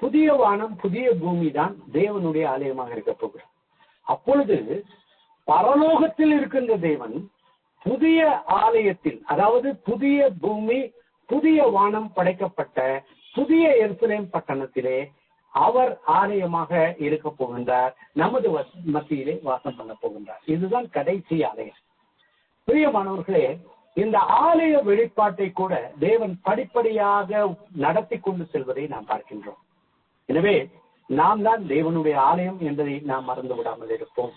புதிய வானம் புதிய பூமி தான் தேவனுடைய ஆலயமாக இருக்க போகிறது. அப்பொழுது பரலோகத்தில் இருக்கின்ற தேவன் புதிய ஆலயத்தில், அதாவது புதிய பூமி புதிய வானம் படைக்கப்பட்ட புதிய எருசலேம் பட்டணத்திலே அவர் ஆலயமாக இருக்க போகின்றார், நமது மத்தியிலே வாசம் பண்ண போகின்றார். இதுதான் கடைசி ஆலயம். பிரியமானவர்களே, இந்த ஆலய வெளிப்பாட்டை கூட தேவன் படிப்படியாக நடத்தி கொண்டு செல்வதை நாம் பார்க்கின்றோம். எனவே நாம் தான் தேவனுடைய ஆலயம் என்பதை நாம் மறந்து விடாமல் இருப்போம்.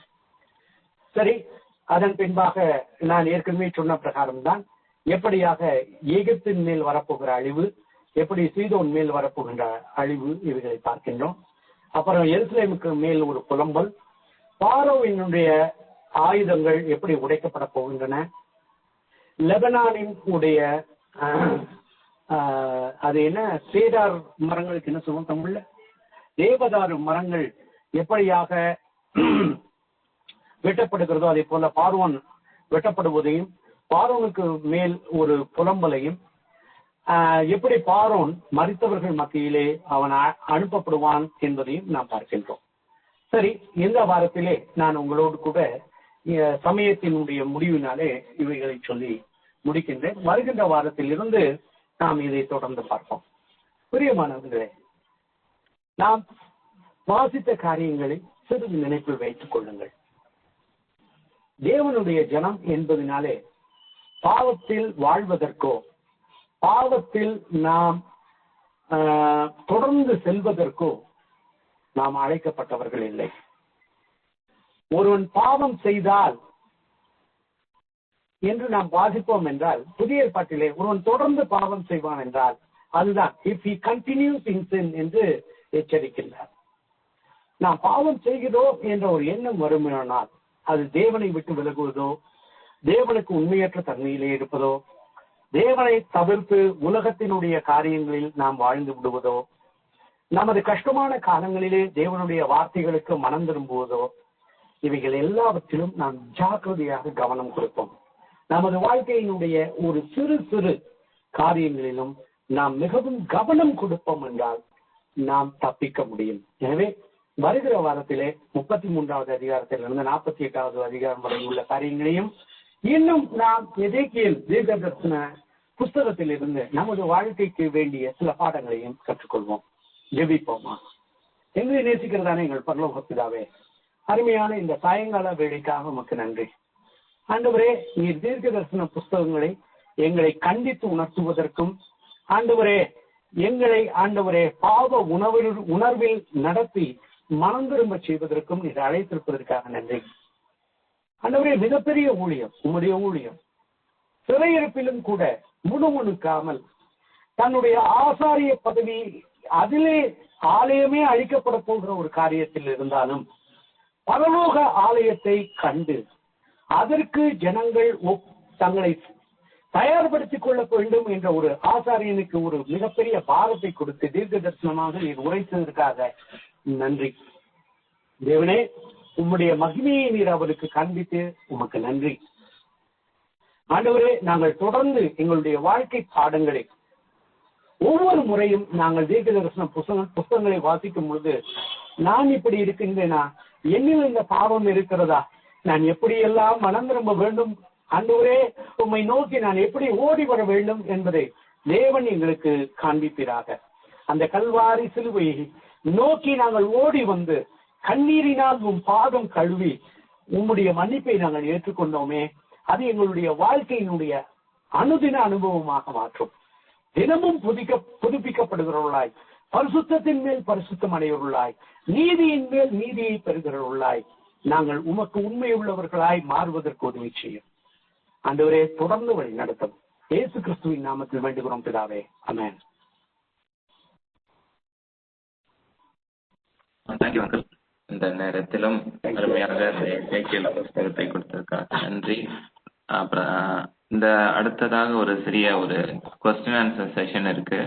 சரி, அதன் பின்பாக நான் ஏற்கனவே சொன்ன பிரகாரம் தான் எப்படியாக எகிப்தின் மேல் வரப்போகிற அழிவு, எப்படி சீதோன் மேல் வரப்போகின்ற அழிவு, இவைகளை பார்க்கின்றோம். அப்புறம் எருசலேமுக்கு மேல் ஒரு புலம்பல், பார்வோவினுடைய ஆயுதங்கள் எப்படி உடைக்கப்பட போகின்றன, லெபனானின் உடைய அது என்ன சேதார் மரங்களுக்கு என்ன சொல்லுவோம் தமிழ்ல, தேவதாரு மரங்கள் எப்படியாக வெட்டப்படுகிறதோ அதே போல பார்வோன் வெட்டப்படுவதையும் பார்வோனுக்கு மேல் ஒரு புலம்பலையும், எப்படி பார்வோன் மரித்தவர்கள் மத்தியிலே அவன் அனுப்பப்படுவான் என்பதையும் நாம் பார்க்கின்றோம். சரி, இந்த வாரத்திலே நான் உங்களோடு கூட சமயத்தினுடைய முடிவினாலே இவைகளை சொல்லி முடிக்கின்றேன். வருகின்ற வாரத்தில் இருந்து நாம் இதை தொடர்ந்து பார்ப்போம். பிரியமானவர்களே, நாம் வாசித்த காரியங்களை சிறிது நினைப்பில் வைத்துக் கொள்ளுங்கள். தேவனுடைய ஜனம் என்பதனாலே பாவத்தில் வாழ்வதற்கோ பாவத்தில் நாம் தொடர்ந்து செல்வதற்கோ நாம் அழைக்கப்பட்டவர்கள் இல்லை. ஒருவன் பாவம் செய்தால் என்று நாம் வாசிப்போம் என்றால், புதிய ஏற்பாட்டிலே ஒருவன் தொடர்ந்து பாவம் செய்வான் என்றால் அதுதான் இஃப் ஹி கண்டினியூஸ் இன் சின் என்று எச்சரிக்கின்றார். நாம் பாவம் செய்கிறோம் என்ற ஒரு எண்ணம் வருமானால் அது தேவனை விட்டு விலகுவதோ, தேவனுக்கு உண்மையற்ற தன்மையிலே இருப்பதோ, தேவனை தவிர்த்து உலகத்தினுடைய காரியங்களில் நாம் வாழ்ந்து விடுவதோ, நமது கஷ்டமான காலங்களிலே தேவனுடைய வார்த்தைகளுக்கு மனம் திரும்புவதோ, இவைகள் எல்லாவற்றிலும் நாம் ஜாக்கிரதையாக கவனம் கொடுப்போம். நமது வாழ்க்கையினுடைய ஒரு சிறு சிறு காரியங்களிலும் நாம் மிகவும் கவனம் கொடுப்போம் என்றால் நாம் தப்பிக்க முடியும். எனவே வருகிற வாரத்திலே 33வது அதிகாரத்திலிருந்து 48வது அதிகாரம் வரை உள்ள காரியங்களையும் இன்னும் நாம் எசேக்கியேல் தீர்க்க தரிசன புஸ்தகத்தில் இருந்து நமது வாழ்க்கைக்கு வேண்டிய சில பாடங்களையும் கற்றுக்கொள்வோம். ஜெபிப்போமா. எங்களை நேசிக்கிறதானே எங்கள் பரலோக பிதாவே, அருமையான இந்த சாயங்கால வேலைக்காக உமக்கு நன்றி. ஆண்டவரே, நீர் தீர்க்க தரிசன புஸ்தகங்களை எங்களை கண்டித்து உணர்த்துவதற்கும், ஆண்டவரே எங்களை ஆண்டவரே பாவ உணர்வில் நடத்தி மனம் திரும்ப செய்வதற்கும் நீர் அழைத்திருப்பதற்காக நன்றி. ஆண்டவரே, மிகப்பெரிய ஊழியம் உம்முடைய ஊழியம். சிறையிருப்பிலும் கூட முணுமுணுக்காமல் தன்னுடைய ஆசாரிய பதவி, அதிலே ஆலயமே அழிக்கப்பட போகிற ஒரு காரியத்தில் இருந்தாலும் பரலோக ஆலயத்தை கண்டு அதற்கு ஜனங்கள் தங்களை தயார்படுத்திக் கொள்ள வேண்டும் என்ற ஒரு ஆசாரியனுக்கு ஒரு மிகப்பெரிய பாரத்தை கொடுத்து தீர்க்க தரிசனமாக நீர் உரைத்ததற்காக நன்றி. தேவனே, உம்முடைய மகிமையை நீர் அவருக்கு காண்பித்து உமக்கு நன்றி. ஆண்டவரே, நாங்கள் தொடர்ந்து எங்களுடைய வாழ்க்கை பாடங்களை ஒவ்வொரு முறையும் நாங்கள் தீர்க்க தரிசன புஸ்தகங்களை வாசிக்கும் பொழுது, நான் இப்படி இருக்கின்றேனா, என்னில் இந்த பாவம் இருக்கிறதா, நான் எப்படியெல்லாம் மனம் திரும்ப வேண்டும், ஆண்டவரே உம்மை நோக்கி நான் எப்படி ஓடி வர வேண்டும் என்பதை தேவன் எங்களுக்கு காண்பிப்பீராக. அந்த கல்வாரி சிலுவையை நோக்கி நாங்கள் ஓடி வந்து கண்ணீரினால் உம் பாதம் கழுவி உம்முடைய மன்னிப்பை நாங்கள் ஏற்றுக்கொண்டோமே, அது எங்களுடைய வாழ்க்கையினுடைய அனுதின அனுபவமாக மாற்றும். தினமும் புதுப்பிக்கப்படுகிறவர்களாய், பரிசுத்தத்தின் மேல் பரிசுத்தம் அடையவர்களாய், நீதியின் மேல் நீதியை பெறுகிறவர்களாய் நாங்கள் உமக்கு உண்மை உள்ளவர்களாய் மாறுவதற்கு உதவி செய்யும். ஆண்டவரே, தொடர்ந்து வழி நடத்தும். இயேசு கிறிஸ்துவின் நாமத்தில் வேண்டுகிறோம் பிதாவே, ஆமென். Thank you uncle. இந்த நேரத்திலும் அருமையாக புஸ்தகத்தை கொடுத்திருக்காங்க, நன்றி. அப்புறம் இந்த அடுத்ததாக ஒரு சிறிய ஒரு கொஸ்டின் ஆன்சர் செஷன் இருக்கு.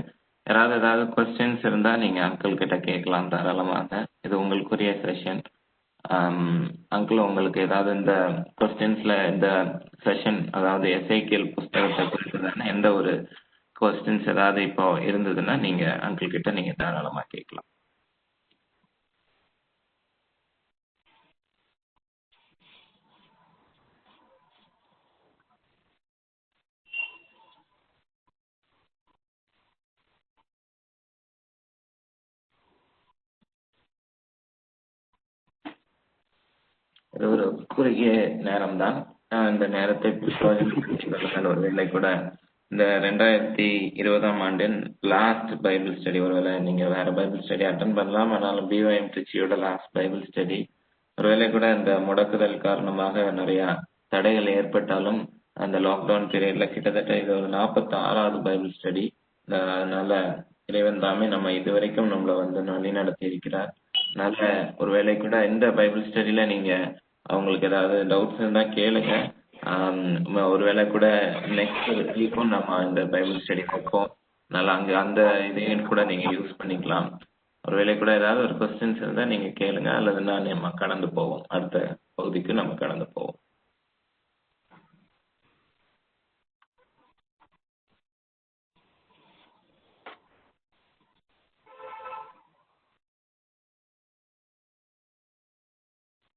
யாராவது ஏதாவது கொஸ்டின்ஸ் இருந்தா நீங்க அங்கிள் கிட்ட கேட்கலாம் தாராளமாக. இது உங்களுக்குரிய செஷன். அங்கிள், உங்களுக்கு ஏதாவது இந்த கொஸ்டின்ஸ்ல இந்த செஷன், அதாவது எசேக்கியேல் புஸ்தகத்தை குறித்ததான எந்த ஒரு கொஸ்டின்ஸ் ஏதாவது இப்போ இருந்ததுன்னா நீங்க அங்கிள் கிட்ட நீங்க தாராளமா கேட்கலாம். இது ஒரு குறுகிய நேரம்தான். இந்த நேரத்தை ஒருவேளை கூட இந்த 2020 ஆண்டின் லாஸ்ட் பைபிள் ஸ்டடி, ஒருவேளை நீங்க வேற பைபிள் ஸ்டடி அட்டன் பண்ணலாம், ஆனாலும் BYM திருச்சியோட லாஸ்ட் பைபிள் ஸ்டடி. ஒருவேளை கூட இந்த முடக்குதல் காரணமாக நிறைய தடைகள் ஏற்பட்டாலும் அந்த லாக்டவுன் பீரியட்ல கிட்டத்தட்ட இது ஒரு 46வது பைபிள் ஸ்டடி. அதனால இறைவன் தாமே நம்ம இதுவரைக்கும் நம்மள வந்து வழி நடத்தி இருக்கிறார். அதனால ஒருவேளை கூட இந்த பைபிள் ஸ்டடியில நீங்க அவங்களுக்கு ஏதாவது டவுட்ஸ் இருந்தா கேளுங்க. ஒருவேளை கூட நெக்ஸ்ட் வீக்கும் நம்ம இந்த பைபிள் ஸ்டடி வைப்போம். அதனால அங்க அந்த இதையும் கூட நீங்க யூஸ் பண்ணிக்கலாம். ஒருவேளை கூட ஏதாவது ஒரு கொஸ்டின்ஸ் இருந்தா நீங்க கேளுங்க, அல்லதுன்னா நம்ம கடந்து போவோம், அடுத்த பகுதிக்கு நம்ம கடந்து போவோம்.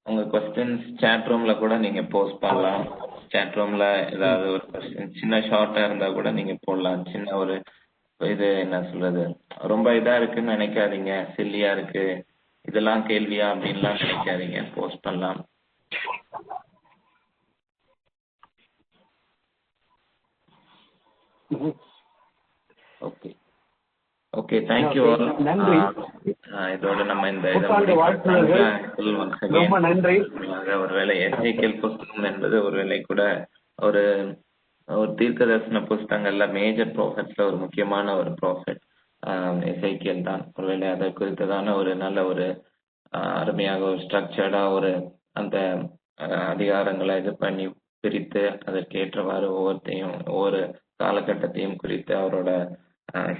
உங்க கொஸ்டின்ஸ் சாட் ரூம்ல கூட நீங்க போஸ்ட் பண்ணலாம். சாட் ரூம்ல ஏதாவது ஒரு கொஸ்டின் சின்ன ஷார்ட்டா இருந்தா கூட நீங்க போடலாம். சின்ன ஒரு இது என்ன சொல்றது, ரொம்ப இதா இருக்குன்னு நினைக்காதீங்க, சில்லியா இருக்கு இதெல்லாம் கேள்வியா அப்படின்லாம் நினைக்காதீங்க, போஸ்ட் பண்ணலாம். Okay okay, thank you. நன்றி. இதோட நம்ம இந்த ரொம்ப நன்றி. ஒருவேளை எசேக்கியேல் புஸ்தகம் என்பது ஒருவேளை கூட ஒரு தீர்க்க தரிசன புஸ்தகங்கள்ல மேஜர் ப்ராஃபெட்ஸ்ல ஒரு முக்கியமான ஒரு ப்ராஃபெட் எசேக்கியேல் தான். ஒருவேளை அதை குறித்ததான ஒரு நல்ல ஒரு அருமையாக ஒரு ஸ்ட்ரக்சர்டா ஒரு அந்த அதிகாரங்களை இது பண்ணி பிரித்து அதற்கேற்றவாறு ஒவ்வொரு காலகட்டத்தையும் குறித்து அவரோட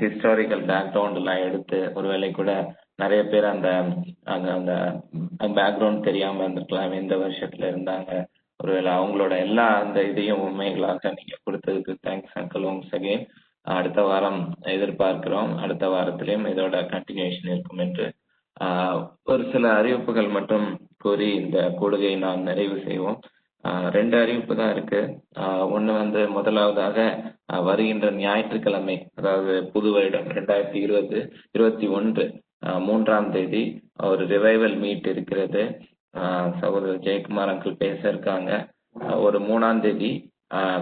ஹிஸ்டாரிக்கல் பேக்ரவுண்ட் எல்லாம் எடுத்து, ஒருவேளை கூட நிறைய பேர் அந்த அந்த பேக்ரவுண்ட் தெரியாம இருந்திருக்கலாம், எந்த வருஷத்துல இருந்தாங்க, ஒருவேளை அவங்களோட எல்லா அந்த இதையும் உண்மைகளாக நீங்க கொடுத்ததுக்கு தேங்க்ஸ் அங்கிள் ஒன்ஸ் அகெயின். அடுத்த வாரம் எதிர்பார்க்கிறோம். அடுத்த வாரத்திலையும் இதோட கண்டினியூஷன் இருக்கும் என்று ஒரு சில அறிவிப்புகள் மட்டும் கூறி இந்த கூடுகையை நாம் நிறைவு செய்வோம். 2 அறிவிப்பு தான் இருக்கு. ஒண்ணு வந்து முதலாவதாக வருகின்ற ஞாயிற்றுக்கிழமை, அதாவது புது வருடம் 2021 3ஆம் தேதி ஒரு ரிவைவல் மீட் இருக்கிறது. சகோதரர் ஜெயக்குமார் அங்கிள் பேச இருக்காங்க. ஒரு 3ஆம் தேதி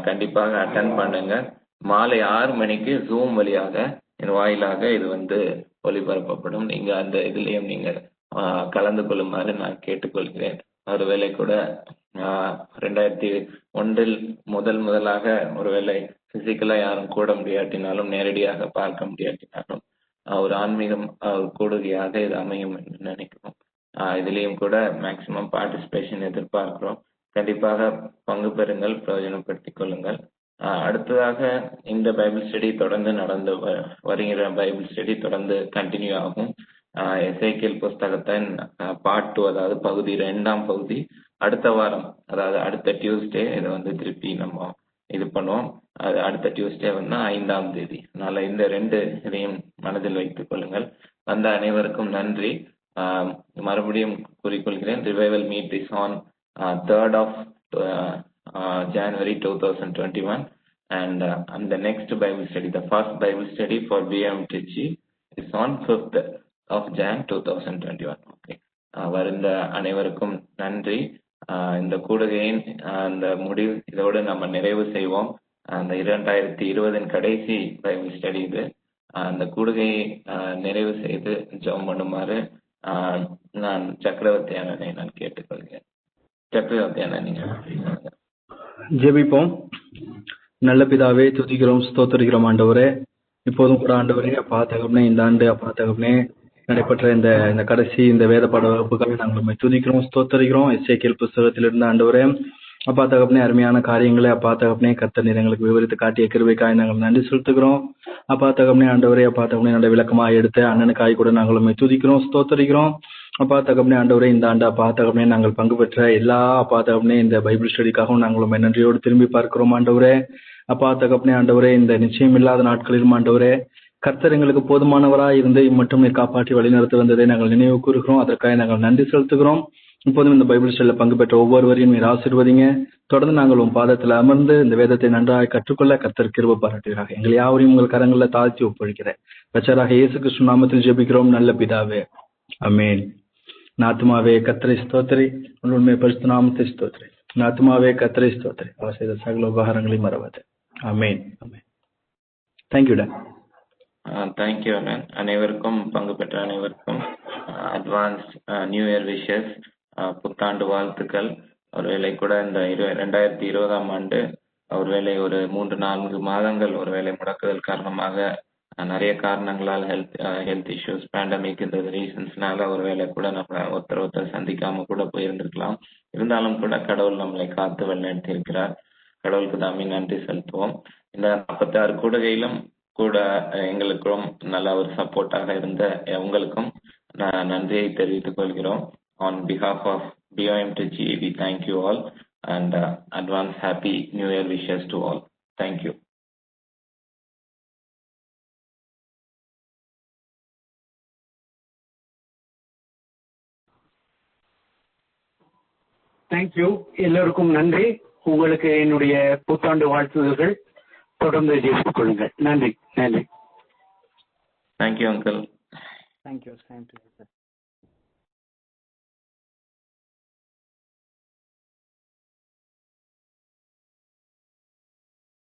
கண்டிப்பாக அட்டன் பண்ணுங்க. மாலை 6 மணிக்கு ஜூம் வழியாக வாயிலாக இது வந்து ஒளிபரப்பப்படும். நீங்க அந்த இதுலயும் நீங்க கலந்து கொள்ளுமாறு நான் கேட்டுக்கொள்கிறேன். ஒருவேளை கூட 2001 முதலாக ஒருவேளை பிசிக்கலா யாரும் கூட முடியாட்டினாலும், நேரடியாக பார்க்க முடியாட்டினாலும், ஒரு ஆன்மீகம் கூடுகையாக இது அமையும் என்று நினைக்கிறோம். இதுலயும் கூட மேக்சிமம் பார்ட்டிசிபேஷன் எதிர்பார்க்கிறோம். கண்டிப்பாக பங்கு பெறுங்கள், பிரயோஜனப்படுத்திக் கொள்ளுங்கள். அடுத்ததாக இந்த பைபிள் ஸ்டடி தொடர்ந்து வருகிற பைபிள் ஸ்டடி தொடர்ந்து கண்டினியூ ஆகும். எசேக்கியேல் புஸ்தகத்தின் பார்ட் 2, அதாவது பகுதி 2ஆம் பகுதி அடுத்த வாரம், அதாவது அடுத்த டியூஸ்டே இதை வந்து திருப்பி நம்ம இது பண்ணுவோம். அது அடுத்த டியூஸ்டே வந்து 5ஆம் தேதி. அதனால இந்த 2 இதையும் மனதில் வைத்துக் கொள்ளுங்கள். வந்த அனைவருக்கும் நன்றி. மறுபடியும் கூறிக்கொள்கிறேன், revival meet is on 3rd of January 2021, and the next Bible study, the first Bible study for BMTG is on 5th of Jan 2021. Okay. வருந்த அனைவருக்கும் நன்றி. இந்த கூடுகையின் அந்த முடிவு இதோடு நம்ம நிறைவு செய்வோம். அந்த 2020 கடைசி பைபிள் ஸ்டடி இது. அந்த கூடுகையை நிறைவு செய்து ஜெபம் பண்ணுமாறு நான் சக்கரவர்த்தி அண்ணனை நான் கேட்டுக்கொள்கிறேன். சக்கரவர்த்தி அண்ணன், நீங்க ஜெபிப்போம். நல்ல பிதாவே, துதிக்கிறோம், ஸ்தோத்திரிக்கிறோம் ஆண்டவரே. இப்போதும் கூட ஆண்டவரே, அப்பா தகப்பனே, இந்த ஆண்டு அப்பா தகப்பனே நடைபெற்ற இந்த கடைசி இந்த வேத பாட வகுப்புகளை நாங்கள் துதிக்கிறோம், ஸ்தோத்திரிக்கிறோம். எசேக்கியேல் புஸ்தகத்திலிருந்து ஆண்டவரே அப்பா தகப்பனே அருமையான காரியங்களை அப்பா தகப்பனே கர்த்தர் நீர் எங்களுக்கு விவரித்து காட்டிய கிருபைக்காய் நாங்கள் நன்றி செலுத்துகிறோம். அப்பா தகப்பனே ஆண்டவரே, அப்பா தகப்பனே நல்ல விளக்கமாக எடுத்து அண்ணனுக்காய் கூட நாங்கள் துதிக்கிறோம், ஸ்தோத்திரிக்கிறோம். அப்பா தகப்பனே ஆண்டவரே, இந்த ஆண்டு அப்பா தகப்பனே நாங்கள் பங்கு பெற்ற எல்லா அப்பா தகப்பனே இந்த பைபிள் ஸ்டடிக்காகவும் நாங்கள் நன்றியோடு திரும்பி பார்க்கிறோம் ஆண்டவரே. அப்பா தகப்பனே ஆண்டவரே, இந்த நிச்சயம் இல்லாத நாட்களிலும் ஆண்டவரே கர்த்தர் எங்களுக்கு போதுமானவராய் இருந்து இம்மட்டும் நீர் காப்பாற்றி வழிநடத்தி வந்ததை நாங்கள் நினைவு கூறுகிறோம். அதற்காக நாங்கள் நன்றி செலுத்துகிறோம். இப்போதும் இந்த பைபிள் ஸ்டடியில் பங்கு பெற்ற ஒவ்வொருவரையும் நீர் ஆசீர்வதிங்க. தொடர்ந்து நாங்கள் உன் பாதத்தில் அமர்ந்து இந்த வேதத்தை நன்றாக கற்றுக்கொள்ள கர்த்தர் கிருபை பாராட்டுகிறார்கள். எங்களை யாவரையும் உங்கள் கரங்களில் தாழ்த்தி ஒப்புவிக்கிறேன். ரட்சகராக இயேசு கிறிஸ்து நாமத்தில் ஜெபிக்கிறோம் நல்ல பிதாவே, ஆமென். நாத்துமாவே கர்த்தரை ஸ்தோத்திரி, உண்மை பரிசுத்த நாமத்தை ஸ்தோத்திரி. நாத்துமாவே கர்த்தரை ஸ்தோத்திரி, அவர் செய்த சகல உபகாரங்களையும் மறவாது. ஆமென், ஆமென். தேங்க்யூ டா. தேங்க்யூ அண்ணன். அனைவருக்கும் பங்கு பெற்ற அனைவருக்கும் அட்வான்ஸ் நியூ இயர் விஷஸ், புத்தாண்டு வாழ்த்துக்கள். ஒருவேளை கூட இந்த 2020ஆம் ஆண்டு ஒருவேளை ஒரு 3-4 மாதங்கள் ஒருவேளை முடக்குதல் காரணமாக நிறைய காரணங்களால் ஹெல்த் இஷ்யூஸ், பேண்டமிக் இந்த ரீசன்ஸ்னால ஒருவேளை கூட நம்ம ஒருத்தர் சந்திக்காம கூட போயிருந்திருக்கலாம். இருந்தாலும் கூட கடவுள் நம்மளை காத்து வழிநடத்தி இருக்கிறார். கடவுளுக்கு தாமே நன்றி செலுத்துவோம். இந்த 46 கூடுகையிலும் கூட எங்களுக்கும் நல்ல ஒரு சப்போர்ட்டாக இருந்த உங்களுக்கும் நன்றியை தெரிவித்துக் கொள்கிறோம். On behalf of BOMTG, we thank you all and advance happy new year wishes to all. Thank you. Thank you. எல்லோருக்கும் நன்றி. உங்களுக்கு என்னுடைய புத்தாண்டு வாழ்த்துதல்கள். தொடர்ந்து ஜெயித்துக் கொள்ளுங்கள். நன்றி, நன்றி. Thank you, uncle. Thank you.